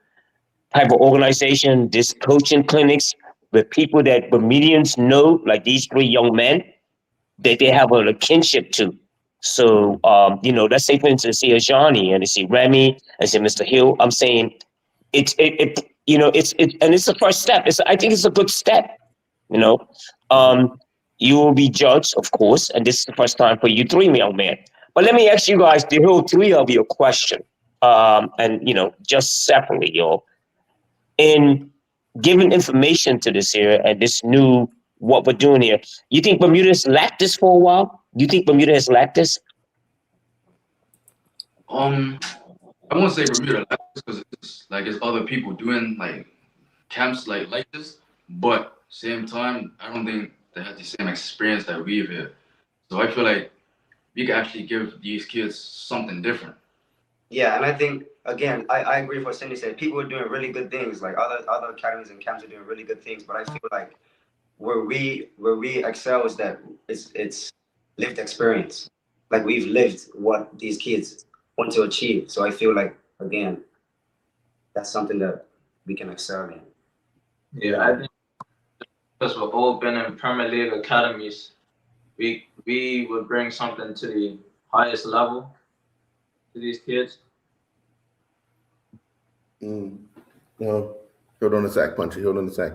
organization, this coaching clinics with people that Bermudians know, like these three young men, that they have a kinship to. So, let's say, for instance, see Johnny and see Remy and see Mr. Hill. I'm saying it's and it's the first step. I think it's a good step. You will be judged, of course, and this is the first time for you three young men. But let me ask you guys, the whole three of you, a question, and just separately, y'all. In giving information to this here and this new what we're doing here, you think Bermuda has lacked this for a while? You think Bermuda has lacked this? I won't say Bermuda lacked this because it's other people doing like camps like this, but same time I don't think they had the same experience that we've had. So I feel like we can actually give these kids something different. Yeah, and I think again, I agree with what Cindy said. People are doing really good things. Like other academies and camps are doing really good things. But I feel like where we excel is that it's lived experience. Like we've lived what these kids want to achieve. So I feel like again, that's something that we can excel in. Yeah, I think because we've all been in Premier League academies, we would bring something to the highest level to these kids. No, hold on a sec, Punchy. Hold on a sec.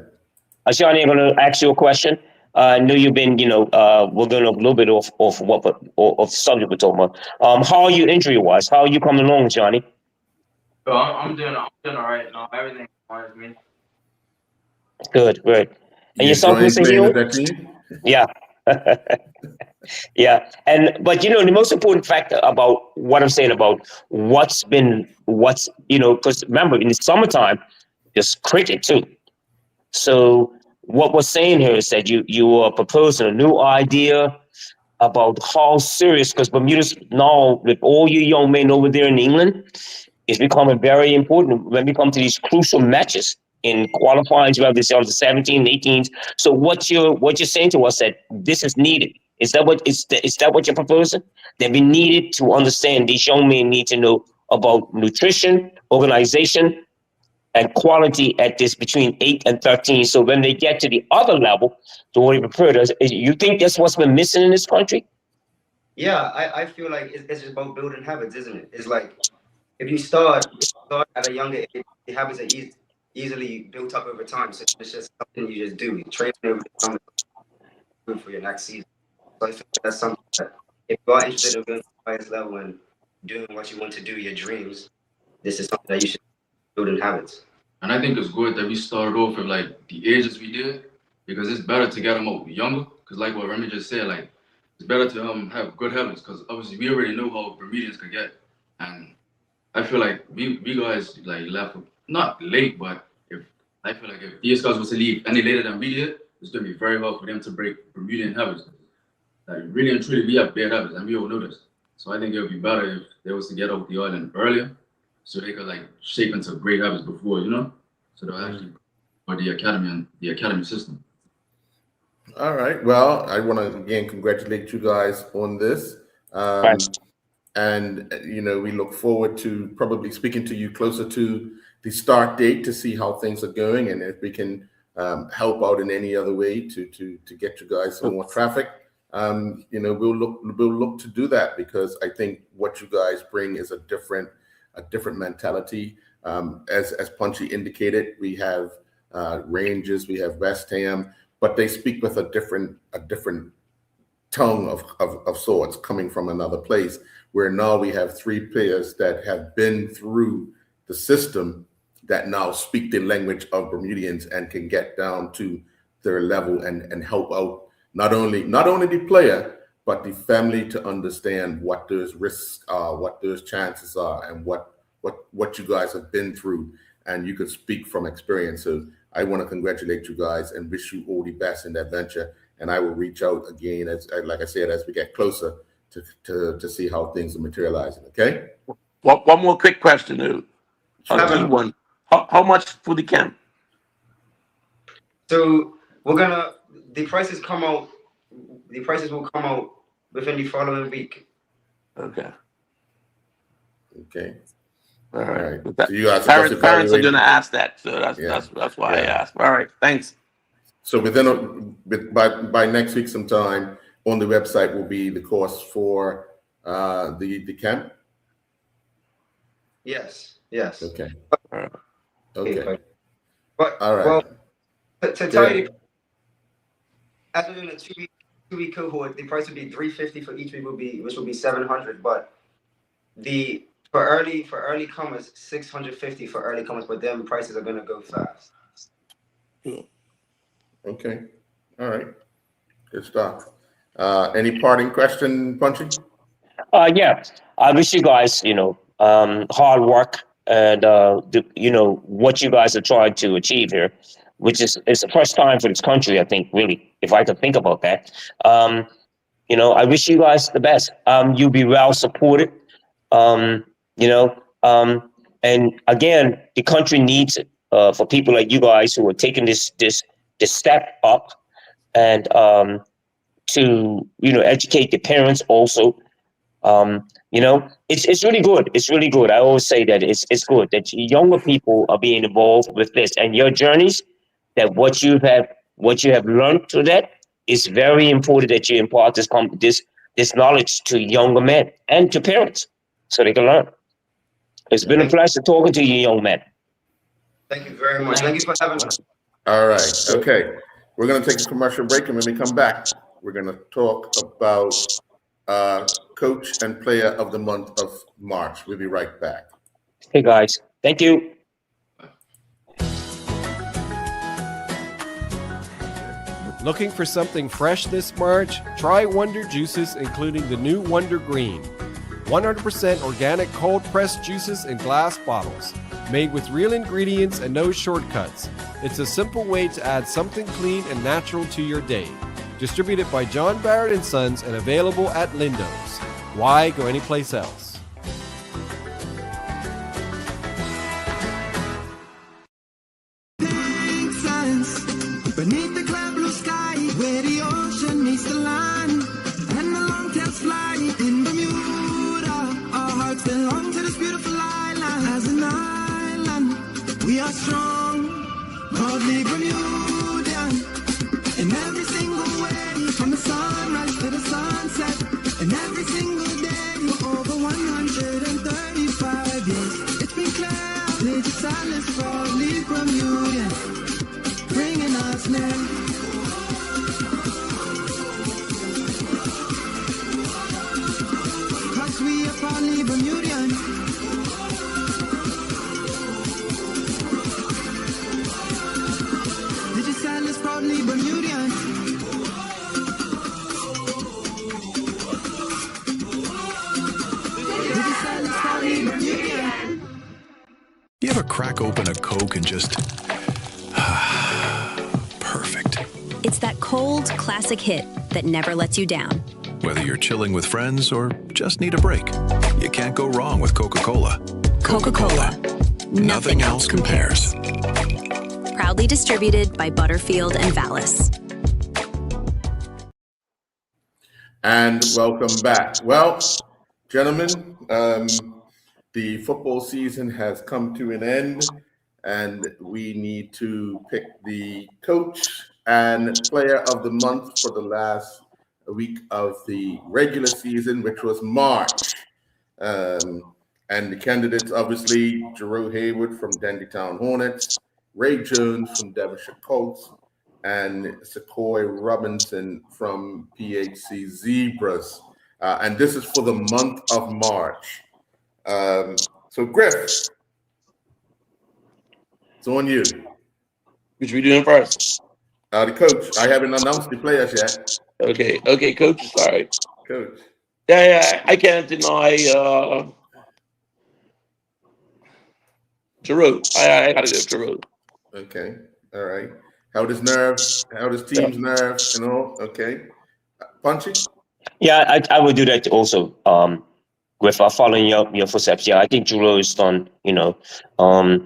Johnny, I'm going to ask you a question. I know you've been, we're going a little bit off the subject we're talking about. How are you injury-wise? How are you coming along, Johnny? I'm doing all right now. Everything's fine with me. Good. And yourself, Mr. Hill? Yeah. Yeah. But the most important factor about what I'm saying about because remember, in the summertime, there's cricket too. So what we're saying here is that you are proposing a new idea about how serious, because Bermuda's now, with all you young men over there in England, is becoming very important when we come to these crucial matches in qualifying, you have this on the 17, 18s. So what you're saying to us that this is needed. Is that what you're proposing? That we needed to understand, these young men need to know about nutrition, organization, and quality at this between 8 and 13. So when they get to the other level, to already prepared us, you think that's what's been missing in this country? Yeah, I feel like it's just about building habits, isn't it? It's like if you start at a younger age, the habits are easily built up over time. So it's just something you just do. You train over time for your next season. So I feel like that's something that if you are interested in going to the highest level and doing what you want to do, your dreams, this is something that you should build in habits. And I think it's good that we started off with like the ages we did, because it's better to get them out younger. Because like what Remy just said, like it's better to have good habits, because obviously we already know how Bermudians could get. And I feel like we guys like left not late, but if these guys was to leave any later than we did, it's gonna be very hard for them to break Bermudian habits. Like really and truly, we have bad habits, and we all know this. So I think it would be better if they was to get off the island earlier, so they could like shape into great habits before, so they'll actually for the academy and the academy system. All right. Well, I want to again congratulate you guys on this. And we look forward to probably speaking to you closer to the start date to see how things are going, and if we can help out in any other way to get you guys some more traffic, we'll look to do that, because I think what you guys bring is a different mentality. As Punchy indicated, we have Rangers, we have West Ham, but they speak with a different tongue of sorts, coming from another place, where now we have 3 players that have been through the system that now speak the language of Bermudians and can get down to their level and help out not only the player, but the family, to understand what those risks are, what those chances are, and what you guys have been through, and you can speak from experience. So I want to congratulate you guys and wish you all the best in that venture. And I will reach out again, as like I said, as we get closer to see how things are materializing. Okay. One more quick question, dude. One. How much for the camp? So the prices will come out within the following week. Okay. Okay. All right. So you guys parents are going to ask that, so that's why I asked. All right. Thanks. So by next week sometime, on the website will be the cost for the camp. Yes. Okay. All right. Okay. But all right. Well, to tell you, as we're doing a 2-week cohort, the price would be $350 for each week, which will be $700. But for early comers, $650 for early comers. But then prices are going to go fast. Okay. All right. Good stuff. Any parting question, Punchy? Yeah. I wish you guys, hard work and what you guys are trying to achieve here, which is the first time for this country, I think, really, if I could think about that. I wish you guys the best. You'll be well supported. And again, the country needs it for people like you guys who are taking this step up, and to educate the parents also. It's really good. It's really good. I always say that it's good that younger people are being involved with this, and your journeys, that what you have learned through that is very important, that you impart this knowledge to younger men and to parents so they can learn. It's been a pleasure talking to you, young man. Thank you very much. Thank you for having us. All right. Okay. We're going to take a commercial break, and when we come back, we're going to talk about Coach and Player of the Month of March. We'll be right back. Hey, guys. Thank you. Looking for something fresh this March? Try Wonder Juices, including the new Wonder Green. 100% organic cold-pressed juices in glass bottles. Made with real ingredients and no shortcuts. It's a simple way to add something clean and natural to your day. Distributed by John Barrett & Sons and available at Lindo's. Why go anyplace else? Beneath the clear blue sky, where the ocean meets the land, and the long tails fly in Bermuda. Our hearts belong to this beautiful island. As an island, we are strong, proudly Bermudian. In every single way, from the sunrise to the sunset, and every single day for over 135 years. It's been clear, Lady Silence, proudly Bermudian. Bringing us near. Cause we are proudly Bermudian. Digicel is proudly Bermudian. Digicel is proudly Bermudian. You ever crack open a Coke and just... perfect. It's that cold, classic hit that never lets you down. Whether you're chilling with friends or just need a break, you can't go wrong with Coca-Cola. Coca-Cola. Nothing else compares. Proudly distributed by Butterfield and Vallis. And welcome back. Well, gentlemen, the football season has come to an end, and we need to pick the coach and player of the month for the last week of the regular season, which was March. And the candidates, obviously, Jerome Hayward from Dandytown Hornets, Ray Jones from Devonshire Colts, and Sequoia Robinson from PHC Zebras. And this is for the month of March. So, Griff, it's on you. Which we doing first? The coach. I haven't announced the players yet. Okay, coach. Sorry. Coach. Yeah, I can't deny Giroux. I gotta go Giroux. Okay, all right. How does nerves? How does teams' nerves? You know. Okay. Punchy. Yeah, I would do that also. With following your footsteps, yeah, I think Giroux has done.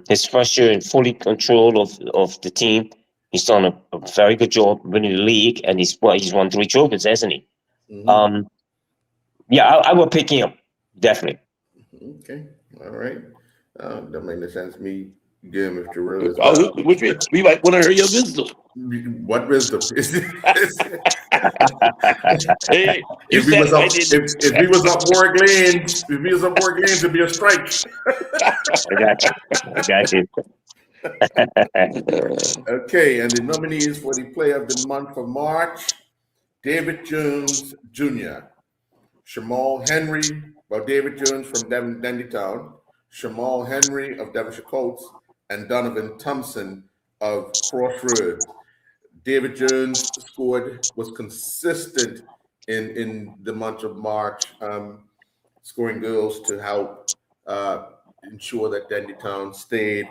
His first year in fully control of the team. He's done a very good job winning the league, and he's won 3 trophies, hasn't he? Mm-hmm. Yeah, I would pick him definitely. Okay, all right. That makes no sense. Me game with Giroux as well. We might want to hear your wisdom. What wisdom? Hey, if we was up Warwick Lanes, it'd be a strike. I got you. Okay, and the nominees for the player of the month for March: David Jones Jr., Shamal Henry, David Jones from Dandytown, Shamal Henry of Devonshire Colts, and Donovan Thompson of Crossroads. David Jones was consistent in the month of March, scoring goals to help ensure that Dandytown stayed,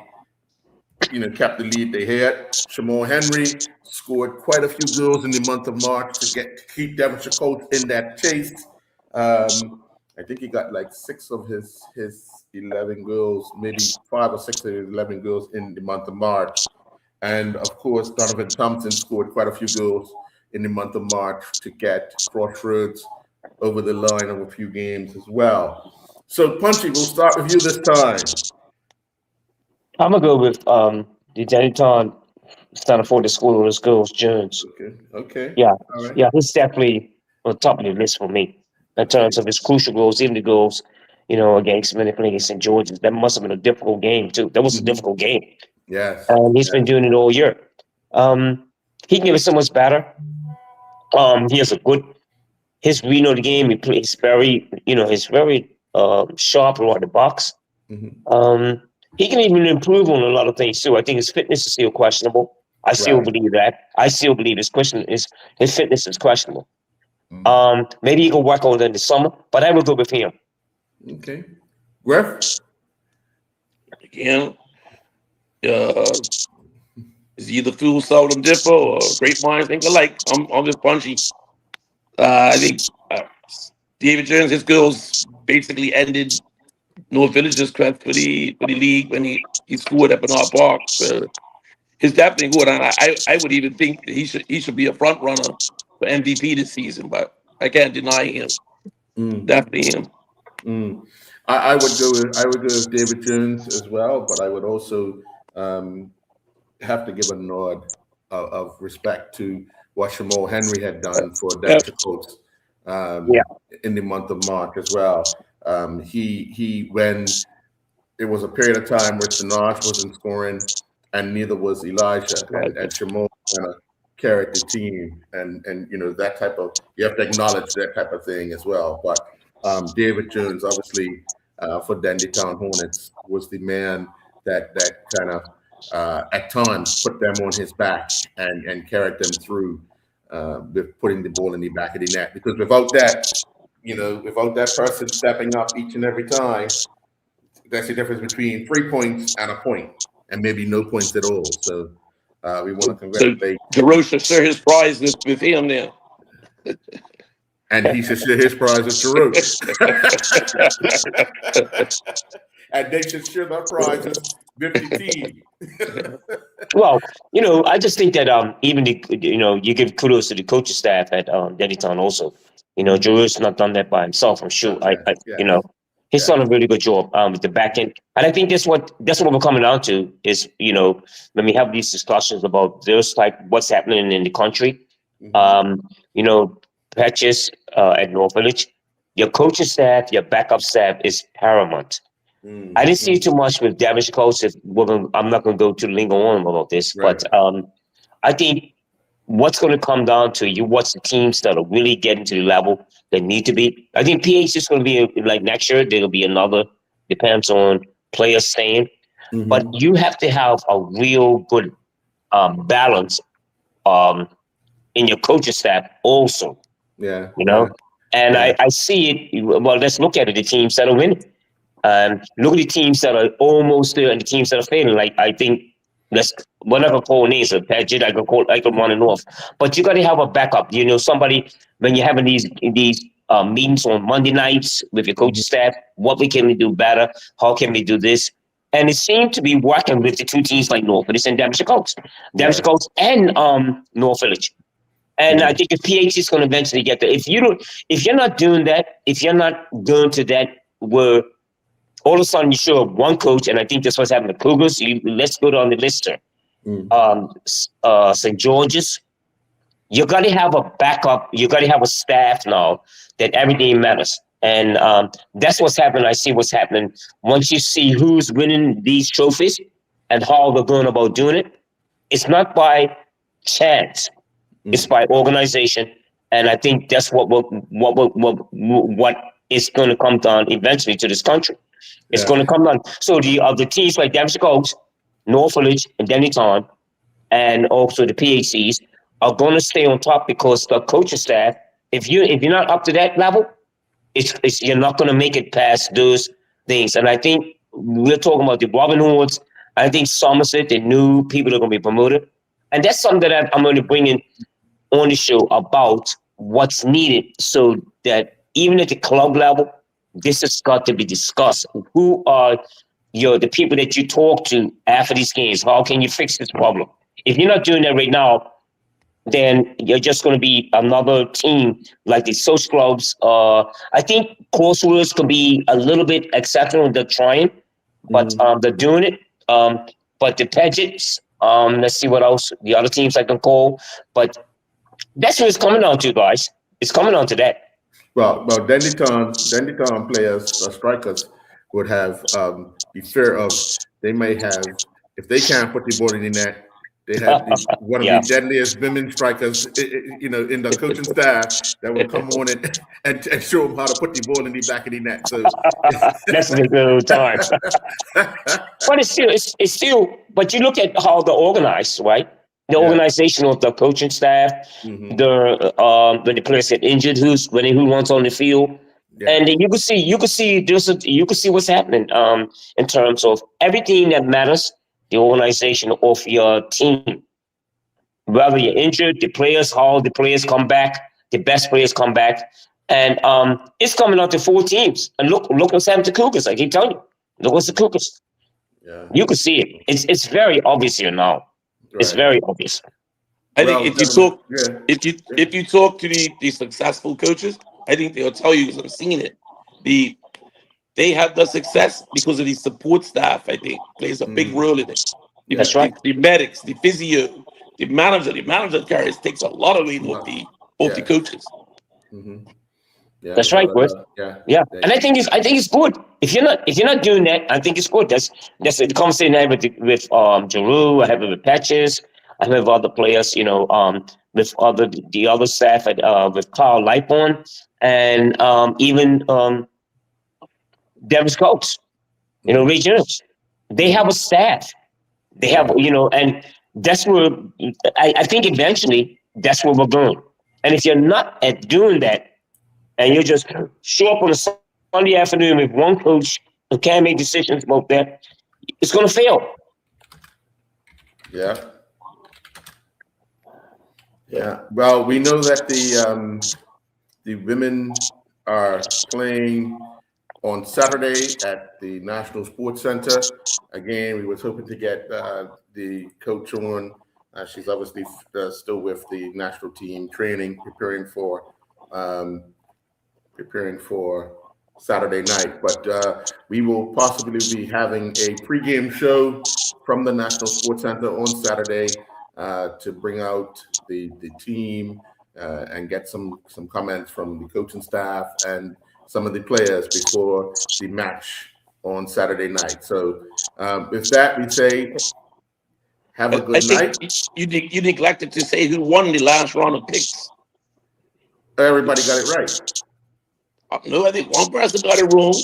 kept the lead they had. Shamal Henry scored quite a few goals in the month of March to keep Devonshire Colts in that chase. I think he got like 6 of his 11 goals, maybe 5 or 6 of his 11 goals in the month of March. And of course, Donovan Thompson scored quite a few goals in the month of March to get Crossroads over the line of a few games as well. So, Punchy, we'll start with you this time. I'm gonna go with the Dandytown starting for the school of those girls, Jones. Okay. Yeah, all right. yeah, he's definitely on top of the list for me in terms of his crucial goals, even the goals, against against St. George's. That must have been a difficult game too. That was a difficult game. Yes. And he's been doing it all year. He can give it so much better. He has his reading of the game. He plays very, he's very sharp around the box. Mm-hmm. He can even improve on a lot of things too. I think his fitness is still questionable. I still believe that. I still believe his fitness is questionable. Mm-hmm. Maybe he can work on it in the summer, but I will go with him. Okay. Griff? Again, is either fool seldom differ or great minds think alike. I'm just Punchy. I think David Jones, his goals basically ended North Village's crest for the league when he scored up in our park. His definitely good, and I would even think that he should be a front runner for MVP this season, but I can't deny him. Definitely him. I would go with David Jones as well, but I would also have to give a nod of respect to what Shamal Henry had done for Devonshire Colts in the month of March as well. He when there was a period of time where Sinaj wasn't scoring and neither was Elijah, and Shamal kind of carried the team, and that type of, you have to acknowledge that type of thing as well. But David Jones, obviously, for Dandytown Hornets, was the man that kind of at times put them on his back and carried them through with putting the ball in the back of the net. Because without that person stepping up each and every time, that's the difference between 3 points and a point, and maybe no points at all. So we want to congratulate. So Giroux should share his prize with him then. And he should share his prize with Giroux. And they should share their prizes with the team. Well, I just think that even you give kudos to the coaching staff at Dandytown also. Giroux's not done that by himself. I'm sure. He's done a really good job with the back end. And I think that's what we're coming down to is, when we have these discussions about this, like what's happening in the country, Patches at North Village, your coaching staff, your backup staff is paramount. I didn't see too much with Davish Coates. I'm not going to go to lingo on about this, but I think what's going to come down to you watch the teams that are really getting to the level they need to be. I think PH is going to be like next year. There'll be another, depends on players staying, but you have to have a real good balance in your coaching staff also. Yeah, and I see it. Well, let's look at it. The teams that are winning. Look at the teams that are almost there and the teams that are failing. Like I think we're not gonna call names of Paget, I can run it off. But you gotta have a backup. Somebody when you're having these meetings on Monday nights with your coaching staff, what can we do better? How can we do this? And it seemed to be working with the two teams like North Village and Devonshire Coast. Devonshire Coast and North Village. And I think the PH is going to eventually get there. If you're not doing that, if you're not going to that where all of a sudden you show up one coach, and I think this was happening to Cougars. Let's go down the list here. St. George's. You got to have a backup. You got to have a staff now that everything matters. And that's what's happening. I see what's happening. Once you see who's winning these trophies and how they're going about doing it, it's not by chance. It's by organization. And I think that's what is going to come down eventually to this country. It's going to come down. So the teams like Devonshire Coast, North Village, and Dennytown, and also the PHCs are going to stay on top because the coaching staff, if you're not up to that level, you're not going to make it past those things. And I think we're talking about the Robin Hoods. I think Somerset, the new people are going to be promoted. And that's something that I'm going to bring in on the show about what's needed so that even at the club level, this has got to be discussed. Who are the people that you talk to after these games? How can you fix this problem? If you're not doing that right now, then you're just going to be another team like the social clubs. I think Crosswords can be a little bit exceptional. They're trying, but they're doing it. But the Paget's, let's see what else the other teams I can call. But that's what it's coming down to, guys. It's coming down to that. Well, Dendytown players or strikers would have the fear of they may have, if they can't put the ball in the net, they have one of the deadliest women strikers, in the coaching staff that will come on and show them how to put the ball in the back of the net. So that's a good time. But it's still. But you look at how they're organized, right? The organization of the coaching staff, when the players get injured, who runs on the field, and then you can see what's happening in terms of everything that matters. The organization of your team, whether you're injured, how the players come back, the best players come back, and it's coming out to 4 teams. And look what's happened to Cougars. I keep telling you, look what's the Cougars. Yeah, you can see it. It's very obvious here now. Right. It's very obvious. I think if you talk to the successful coaches, I think they'll tell you, because I've seen it. They have the success because of the support staff. I think plays a big role in it. That's right. The medics, the physio, the manager carries takes a lot of weight off the coaches. Yeah, that's right, Chris. Yeah, and I think it's good. If you're not doing that, I think it's good. That's the conversation I have with Giroux. I have it with Patches. I have other players. with the other staff with Carl Lightborn and even Devonshire Coast. Regionals. They have a staff. They have and that's where I think eventually that's where we're going. And if you're not at doing that, and you just show up on a Sunday afternoon with one coach who can't make decisions about that, it's going to fail. Yeah. Yeah. Well, we know that the women are playing on Saturday at the National Sports Center. Again, we was hoping to get the coach on. She's obviously still with the national team training, preparing for Saturday night. But we will possibly be having a pregame show from the National Sports Center on Saturday to bring out the team and get some comments from the coaching staff and some of the players before the match on Saturday night. So with that, we say have a good night. You neglected to say who won the last round of picks. Everybody got it right. No, I think one person got it wrong.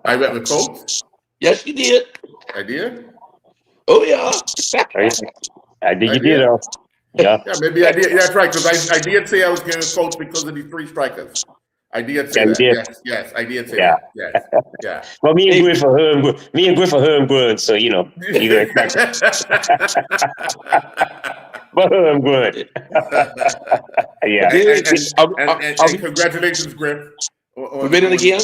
I went with Colts. Yes, you did. I did. Oh yeah. I did. You did. Yeah. Yeah, maybe I did. That's right, because I did say I was getting Colts because of the 3 strikers. I did say that. Yes, I did say that. Yes, yeah. Well, me and Griff are homegrown, so you know. You expect but I'm good. Yeah. And congratulations, Griff. For winning again?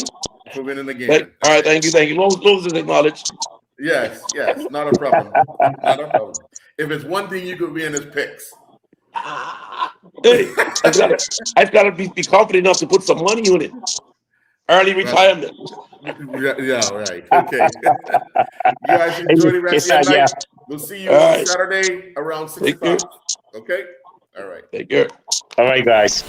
For winning again. All right, thank you. Lose is acknowledged. Yes, not a problem. Not a problem. If it's one thing you could win is picks. Hey, I've got to be confident enough to put some money on it. Early retirement. Yeah, right. Okay. You guys enjoy the rest of your night. We'll see you on Saturday around 6 o'clock. Okay? All right. Take care. All right, guys.